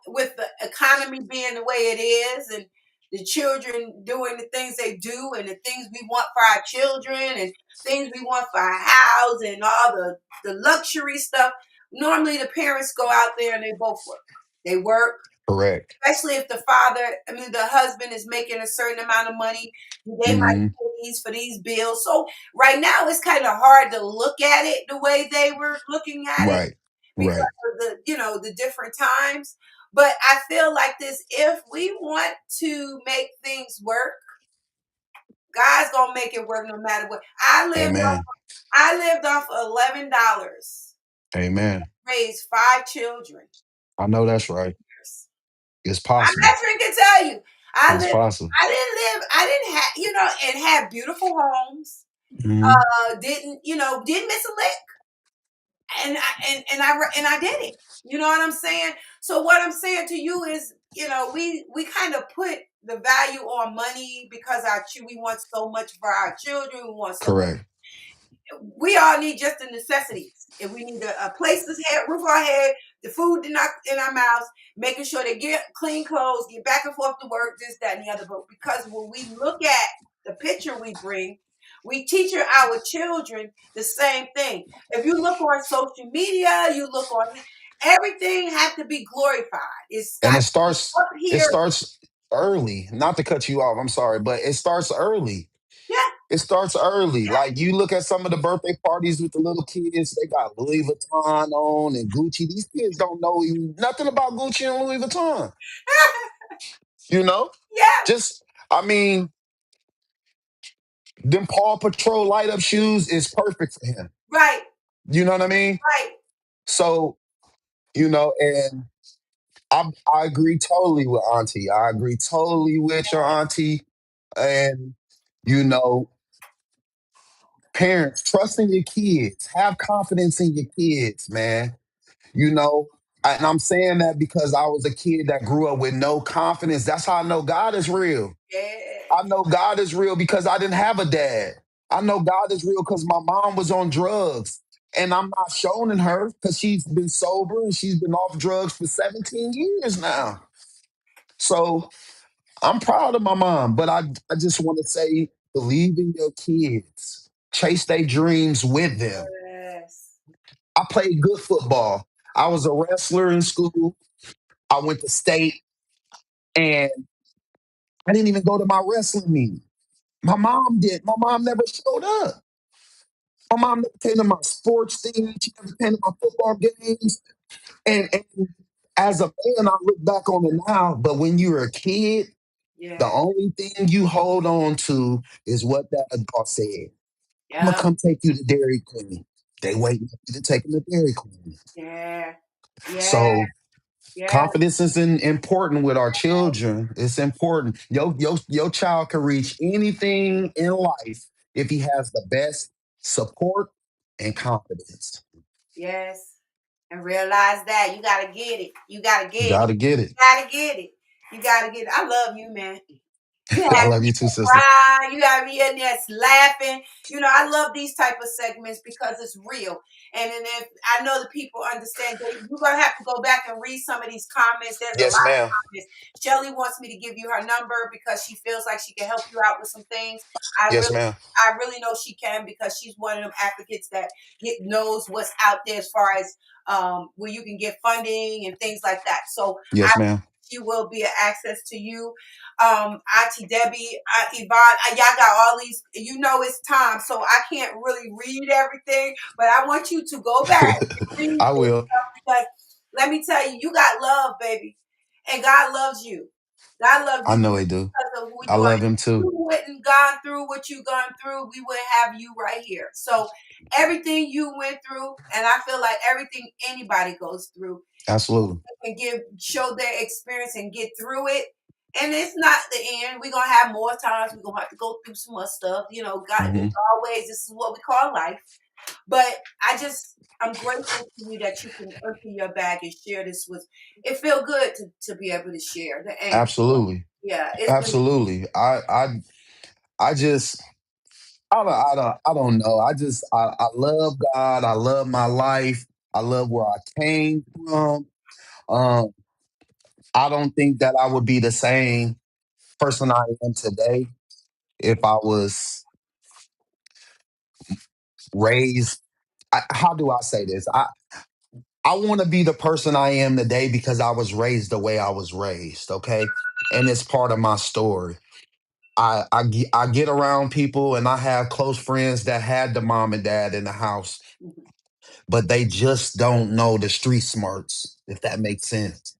with the economy being the way it is, and the children doing the things they do, and the things we want for our children, and things we want for our house, and all the luxury stuff, normally the parents go out there and they both work. They work, Correct. especially if the husband is making a certain amount of money. They might Hmm. pay for these bills. So right now, it's kind of hard to look at it the way they were looking at it Right. because Right. of the different times. But I feel like this: if we want to make things work, God's gonna make it work no matter what. Amen. I lived off $11, Amen. raised 5 children. I know that's right. It's My possible. best friend can tell you. It's possible. I didn't have, and had beautiful homes. Mhm. Didn't miss a lick. And I did it. You know what I'm saying? So what I'm saying to you is, we kind of put the value on money because we want so much for our children. We want so much. Correct. We all need just the necessities. If we need a place to roof our head, the food in our mouths, making sure they get clean clothes, get back and forth to work, this, that, and the other. But because when we look at the picture we bring, we teach our children the same thing. If you look on social media, you look on everything has to be glorified. It's got And to be up it here. starts early. Not to cut you off, I'm sorry, but it starts early. Yeah, It starts early. Like you look at some of the birthday parties with the little kids, they got Louis Vuitton on and Gucci. These kids don't know nothing about Gucci and Louis Vuitton. You know? yeah, Just I mean, them Paw Patrol light up shoes is perfect for him. right, You know what I mean? right. So, and I agree totally with Auntie. I agree totally with your Auntie. And, you know, parents, trust in your kids. Have confidence in your kids, man. You know, and I'm saying that because I was a kid that grew up with no confidence. That's how I know God is real. Yeah, I know God is real because I didn't have a dad. I know God is real because my mom was on drugs. And I'm not showing her because she's been sober and she's been off drugs for 17 years now. So I'm proud of my mom, but I just want to say believe in your kids, chase their dreams with them. yes, I played good football. I was a wrestler in school. I went to state and I didn't even go to my wrestling meet. My mom did. My mom never showed up. My mom never came to my sports thing. She never came to my football games. And as a man, I look back on it now. But when you were a kid, the yeah, only thing you hold on to is what that adult said. I'm gonna yeah, come take you to Dairy Queen. They waiting for you to take them to Dairy Queen. yeah, yeah, So yeah. confidence is important with our children. It's important. Your child can reach anything in life if he has the best support and confidence. Yes. And realize that you gotta get it. You gotta You get it. got to get it. You gotta get it. You gotta get it. I love you, man. You I have love me you too, sister. cry. You got me in there laughing. I love these type of segments because it's real. And then if I know the people understand, you're gonna have to go back and read some of these comments. There's a lot Yes, of ma'am. comments. Shelly wants me to give you her number because she feels like she can help you out with some things. I Yes, really, ma'am. I really know she can because she's one of them advocates that knows what's out there as far as where you can get funding and things like that. So I Yes, ma'am. she will be an access to you. Auntie Debbie, Yvonne, y'all got all these, it's time, so I can't really read everything, but I want you to go back and read I this will. stuff because let me tell you, you got love, baby, and God loves you. God loves I you know they do. because of who I you are. love him If too. you wouldn't gone through what you gone through, we wouldn't have you right here. So everything you went through, and I feel like everything anybody goes through, Absolutely. and show their experience and get through it. And it's not the end. We're gonna have more times. We're gonna have to go through some more stuff. God is Hmm. always, this is what we call life. But I'm grateful to you that you can empty your bag and share this with. It feel good to be able to share. The ain't. Absolutely. Yeah, it's really. Absolutely. I just I don't know. I love God. I love my life. I love where I came from. Um, I don't think that I would be the same person I am today if I was raised. How do I say this? I want to be the person I am today because I was raised the way I was raised. Okay, and it's part of my story. I get around people and I have close friends that had the mom and dad in the house, but they just don't know the street smarts, if that makes sense.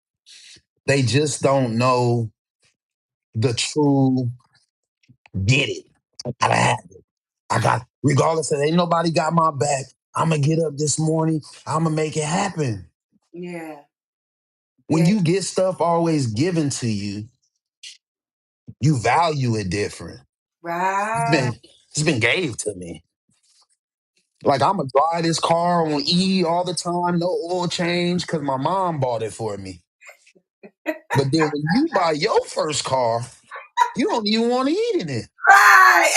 They just don't know the true get it. I gotta have it. I got, regardless of ain't nobody got my back. I'm gonna get up this morning. I'm gonna make it happen. Yeah. When Yeah. you get stuff always given to you, you value it different. It's Right. been it's been gave to me. Like I'm gonna drive this car on E all the time, no oil change, because my mom bought it for me. But then when you buy your first car, you don't even want to eat in it. Right.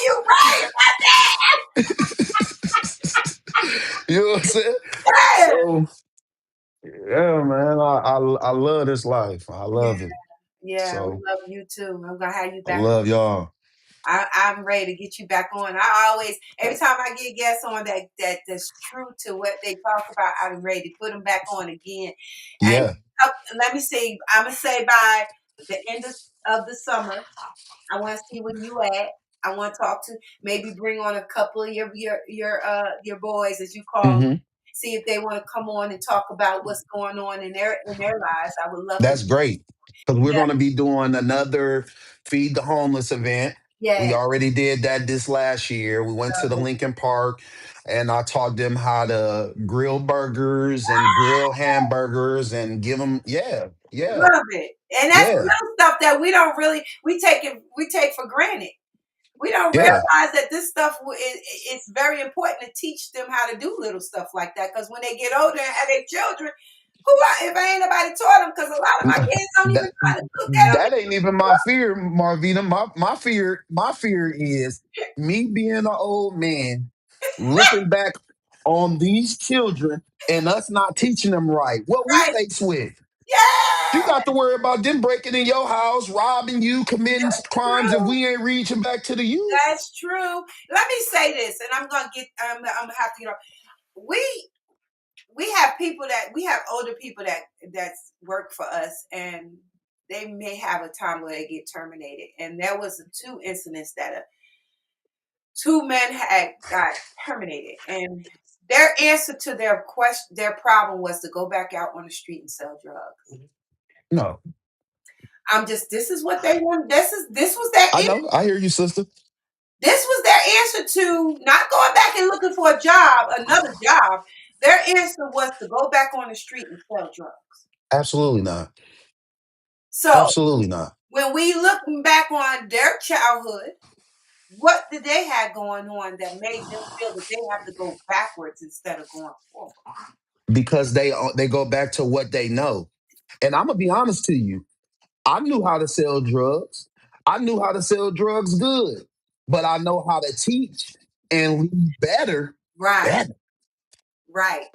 You right. You know what I'm saying? Yeah. So yeah, man, I love this life. I Yeah. love it. Yeah. We So love you too. I'm gonna have you I back. love y'all. I'm ready to get you back on. I always, every time I get guests on that's true to what they talk about, I'm ready to put them back on again. And Yeah. let me see. I'm gonna say by the end of the summer, I want to see where you at. I want to talk to, maybe bring on a couple of your boys, as you call them. Hmm. See if they want to come on and talk about what's going on in their lives. I would love to. That's great. Because we're Yeah, going to be doing another Feed the Homeless event. We yeah. already did that this last year. We went to the So, Lincoln Park and I taught them how to grill burgers and grill hamburgers and give them, yeah, yeah, love it. And that's yeah, little stuff that we don't really we take for granted. We don't yeah. realize that this stuff it's very important to teach them how to do little stuff like that. Because when they get older and have their children, if I ain't nobody taught them? Because a lot of my kids don't even That know how to cook. They don't that ain't even my fear, Marvina. My fear is me being an old man, looking back on these children and us not teaching them right. What we right. face with. You Yeah, got to worry about them breaking in your house, robbing you, committing that's crimes if true. we ain't reaching back to the youth. That's true. Let me say this, and I'm gonna get. I'm gonna have to get off. We we have people that we have older people that's work for us, and they may have a time where they get terminated. And there was two incidents that two men had got terminated, and their answer to their problem was to go back out on the street and sell drugs. No, This is what they want. This was their I know. I hear you, sister. This was their answer to not going back and looking for a job, another job. Their answer was to go back on the street and sell drugs. Absolutely not. So Absolutely not. when we look back on their childhood, what did they have going on that made them feel that they have to go backwards instead of going forward? Because they go back to what they know. And I'm gonna be honest to you. I knew how to sell drugs. I knew how to sell drugs good, but I know how to teach and lead better. Right, Better. right,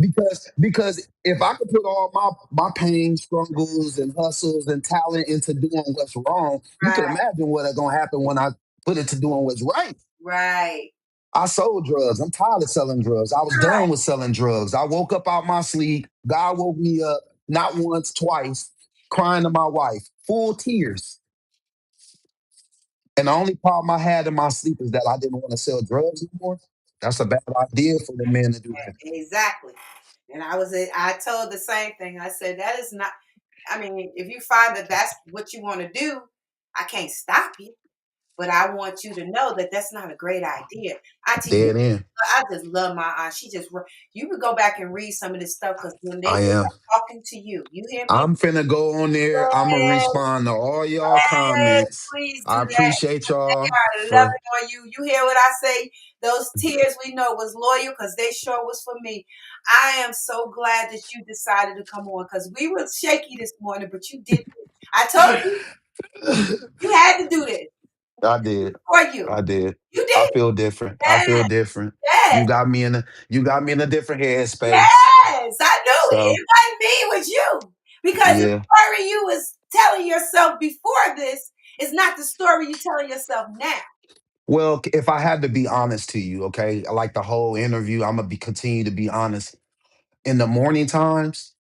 Because if I could put all my pain, struggles, and hustles and talent into doing what's wrong, you can right, imagine what's gonna happen when I put it to doing what's right. right, I sold drugs. I'm tired of selling drugs. I was right, done with selling drugs. I woke up out my sleep. God woke me up not once, twice, crying to my wife, full tears. And the only problem I had in my sleep is that I didn't want to sell drugs anymore. That's a bad idea for the man to do that. exactly. And I told the same thing. I said that is not. I mean, if you find that that's what you want to do, I can't stop you. But I want you to know that that's not a great idea. Dead end. I just love my aunt. You could go back and read some of this stuff because when they I were am. talking to you hear me? I'm finna go on there. I'm gonna Yes, respond to all y'all yes, comments. please I do that. appreciate y'all I love for it on you. You hear what I say? Those tears we know was loyal because they sure was for me. I am so glad that you decided to come on because we were shaky this morning, but you did it. I told you you had to do this I did. for you. I did. You I did. feel different. I feel Yes, different. yes. You got me in a different headspace. Yes, I knew it. So It wasn't me, it was you. Because the yeah. story you was telling yourself before this is not the story you're telling yourself now. Well, if I had to be honest to you, okay, like the whole interview, I'm gonna be continue to be honest. In the morning times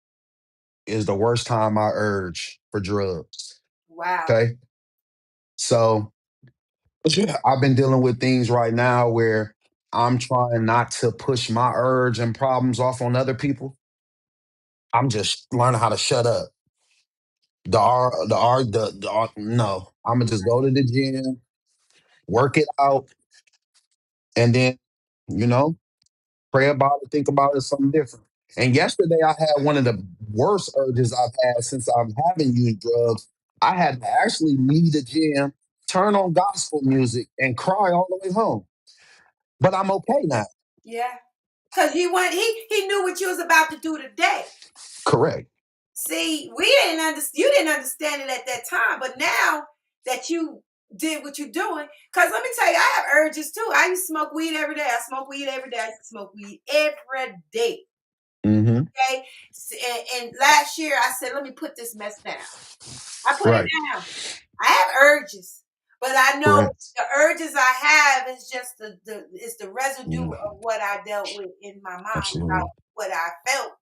is the worst time I urge for drugs. Wow. Okay. So I've been dealing with things right now where I'm trying not to push my urge and problems off on other people. I'm just learning how to shut up. No. I'm gonna just go to the gym, work it out, and then, you know, pray about it, think about it, something different. And yesterday I had one of the worst urges I've had since I'm having used drugs. I had to actually leave the gym, turn on gospel music, and cry all the way home. But I'm okay now. Yeah. Cause he knew what you was about to do today. Correct. See, we didn't understand. You didn't understand it at that time, but now that you did what you're doing, because let me tell you, I have urges too. I used to smoke weed every day. I smoke weed every day. I used to smoke weed every day. Mm-hmm. Okay, and last year I said, let me put this mess down. I put it Right. down. I have urges, but I know Correct. the urges I have is just the residue Mm, of what I dealt with in my mind about absolutely. what I felt.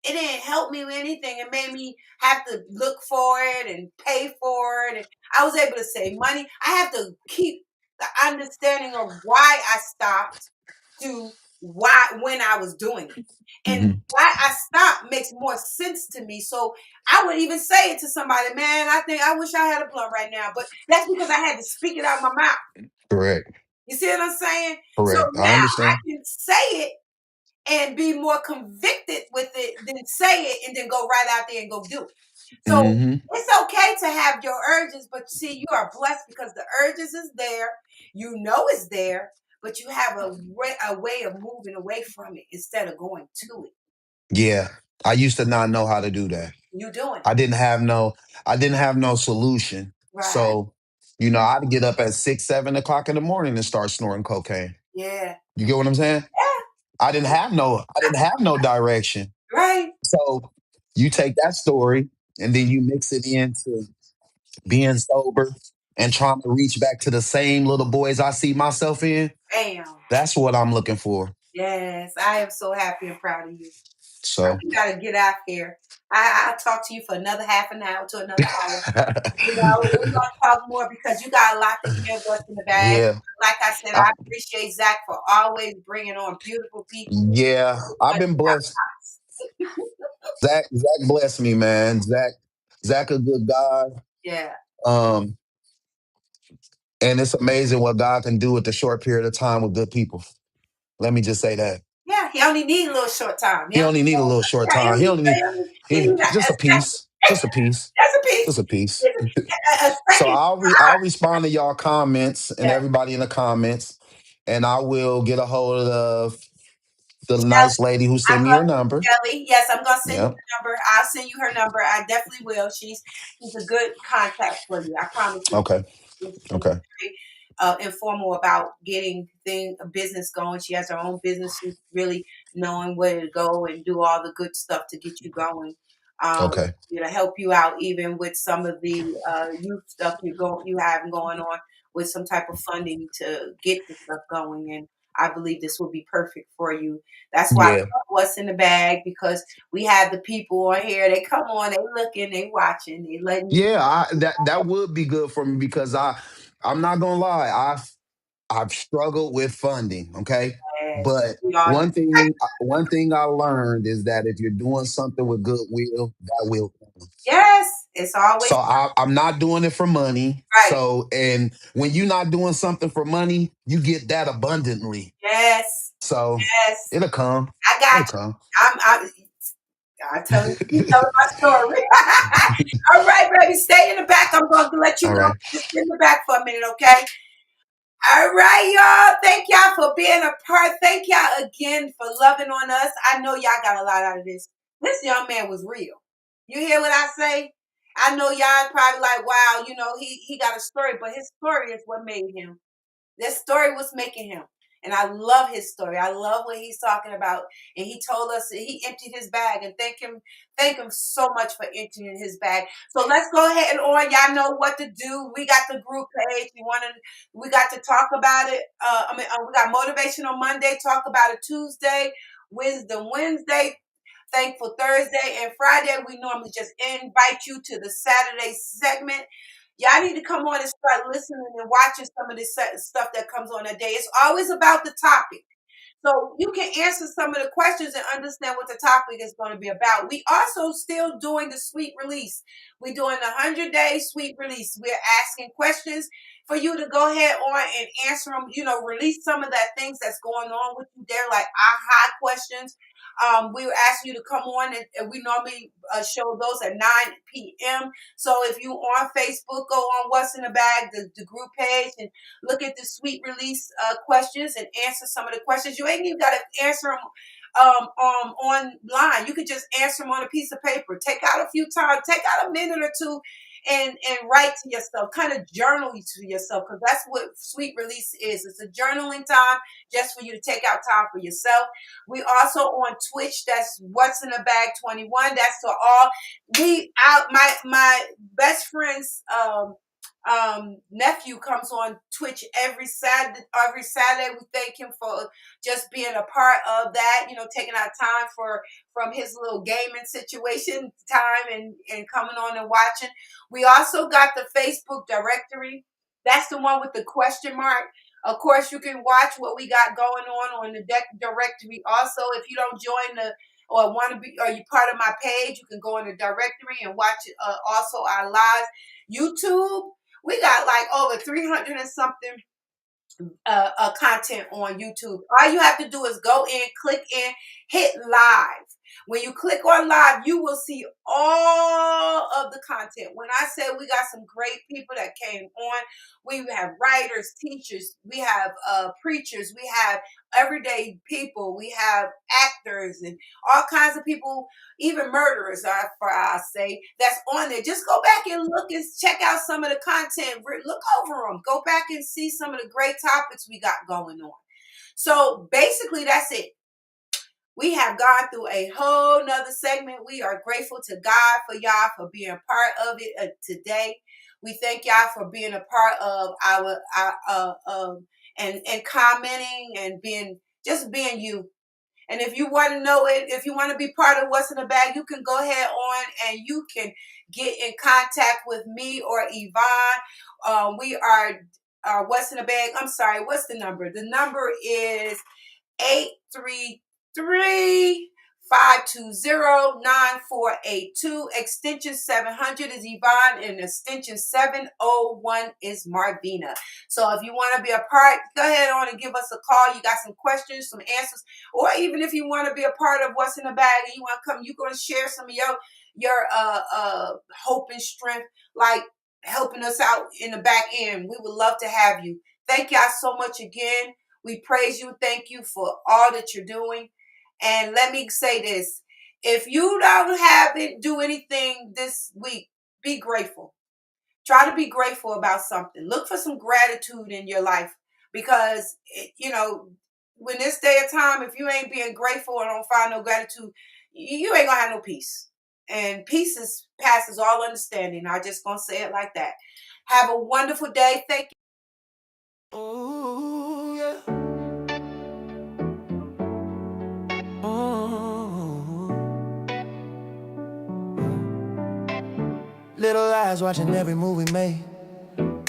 It didn't help me with anything. It made me have to look for it and pay for it. And I was able to save money. I have to keep the understanding of why I stopped to why when I was doing it. And Hmm. why I stopped makes more sense to me. So I would even say it to somebody, man, I think I wish I had a blunt right now. But that's because I had to speak it out of my mouth. Correct. You see what I'm saying? So Correct. I now I understand. can say it and be more convicted with it than say it and then go right out there and go do it. So Hmm. it's okay to have your urges, but see, you are blessed because the urges is there. You know it's there, but you have a way of moving away from it instead of going to it. Yeah. I used to not know how to do that. You doing it. I didn't have no I didn't have no solution. Right. So, I'd get up at 6, 7 o'clock in the morning and start snorting cocaine. Yeah. You get what I'm saying? I didn't have no direction. Right. So you take that story and then you mix it into being sober and trying to reach back to the same little boys I see myself in. Bam. That's what I'm looking for. Yes. I am so happy and proud of you. So We gotta get out here. I'll talk to you for another half an hour to another hour. You know, we're gonna talk more because you got a lot to give us in the bag. yeah. Like I said, I, I appreciate Zach for always bringing on beautiful people. yeah. I've been blessed. Zach blessed me, man. Zach a good guy. Yeah, Um, and it's amazing what God can do with a short period of time with good people. Let me just say that. yeah. He only need a little short time. He only need a little short Yeah, time. he need Just a a piece. Just a piece. That's a piece. Just a piece. A So second. I'll respond to y'all comments and Yeah. everybody in the comments, and I will get a hold of the nice lady who I'm sent me gonna her number. Kelly. Yes, I'm gonna send you Yep. her number. I'll send you her number. I definitely will. She's a good contact for you. I promise you. Okay. She's Okay. very informal about getting a business going. She has her own business. She's really knowing where to go and do all the good stuff to get you going. Okay. Help you out even with some of the youth stuff you have going on with some type of funding to get the stuff going. And I believe this will be perfect for you. That's why I Yeah. love what's in the bag because we have the people on here. They come on, they looking, they watching, they letting you. Yeah. That would be good for me because I'm not gonna lie. I've struggled with funding. Okay. Yes, But we all do. one thing I learned is that if you're doing something with goodwill, that will come. Yes, it's always So I'm not doing it for money. right. So, and when you're not doing something for money, you get that abundantly. Yes, So yes. it'll come. I got It'll you. come. I'm telling you telling my story. All right, baby, stay in the back. I'm going to let you All go. right. Just in the back for a minute, okay? All right, y'all. Thank y'all for being a part. Thank y'all again for loving on us. I know y'all got a lot out of this. This young man was real. You hear what I say? I know y'all probably like, wow, he got a story, but his story is what made him. This story was making him. And I love his story. I love what he's talking about. And he told us he emptied his bag and thank him so much for emptying his bag. So let's go ahead and on. Y'all know what to do. We got the group page. We got to talk about it. We got motivation on Monday, talk about it Tuesday, wisdom Wednesday, thankful Thursday, and Friday. We normally just invite you to the Saturday segment. Y'all need to come on and start listening and watching some of this stuff that comes on that day. It's always about the topic. So you can answer some of the questions and understand what the topic is going to be about. We also still doing the sweet release. We're doing the 100-day sweet release. We're asking questions for you to go ahead on and answer them, release some of that things that's going on with you there, like aha questions. We were asking you to come on, and we normally show those at 9 p.m. So if you on Facebook, go on What's in the Bag, the group page, and look at the sweet release questions and answer some of the questions. You ain't even got to answer them online. You could just answer them on a piece of paper. Take out a few times, take out a minute or two and write to yourself, kind of journal to yourself, because that's what sweet release is. It's a journaling time just for you to take out time for yourself. We also on Twitch, that's What's in the Bag 21. That's to all. My best friend's nephew comes on Twitch every Saturday. We thank him for just being a part of that, taking out time from his little gaming situation time and coming on and watching. We also got the Facebook directory. That's the one with the question mark. Of course, you can watch what we got going on the directory. Also, if you don't join or want to be, or you're part of my page, you can go in the directory and watch also our live YouTube. We got like over 300 and something content on YouTube. All you have to do is go in, click in, hit live. When you click on live, you will see all of the content. When I say we got some great people that came on, we have writers, teachers, we have preachers, we have everyday people, we have actors and all kinds of people, even murderers, I say, that's on there. Just go back and look and check out some of the content. Look over them. Go back and see some of the great topics we got going on. So basically, that's it. We have gone through a whole nother segment. We are grateful to God for y'all for being part of it today. We thank y'all for being a part of our and commenting and being you. And if you want to know it, if you want to be part of What's in the Bag, you can go ahead on and you can get in contact with me or Yvonne. We are What's in the Bag. I'm sorry, what's the number? The number is 833-520-9482. Extension 700 is Yvonne and extension 701 is Marvina. So if you want to be a part, go ahead on and give us a call. You got some questions, some answers, or even if you want to be a part of What's in the Bag and you want to come, you're going to share some of your hope and strength, like helping us out in the back end. We would love to have you. Thank y'all so much again. We praise you. Thank you for all that you're doing. And let me say this. If you don't do anything this week, be grateful. Try to be grateful about something. Look for some gratitude in your life. Because, when this day of time, if you ain't being grateful or don't find no gratitude, you ain't going to have no peace. And peace passes all understanding. I'm just going to say it like that. Have a wonderful day. Thank you. Ooh, yeah. Little eyes watching every move we made,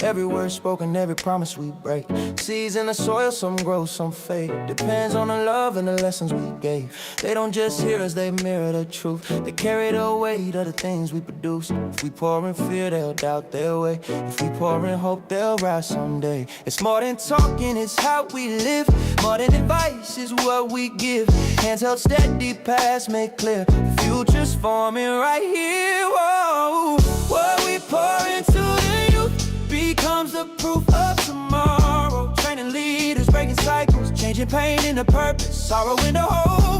every word spoken, every promise we break. Seeds in the soil, some grow, some fade. Depends on the love and the lessons we gave. They don't just hear us, they mirror the truth. They carry the weight of the things we produce. If we pour in fear, they'll doubt their way. If we pour in hope, they'll rise someday. It's more than talking, it's how we live. More than advice is what we give. Hands held steady, paths made clear. The future's forming right here. Whoa. What we pour into the youth becomes the proof of tomorrow. Training leaders, breaking cycles, changing pain into purpose, sorrow into hope.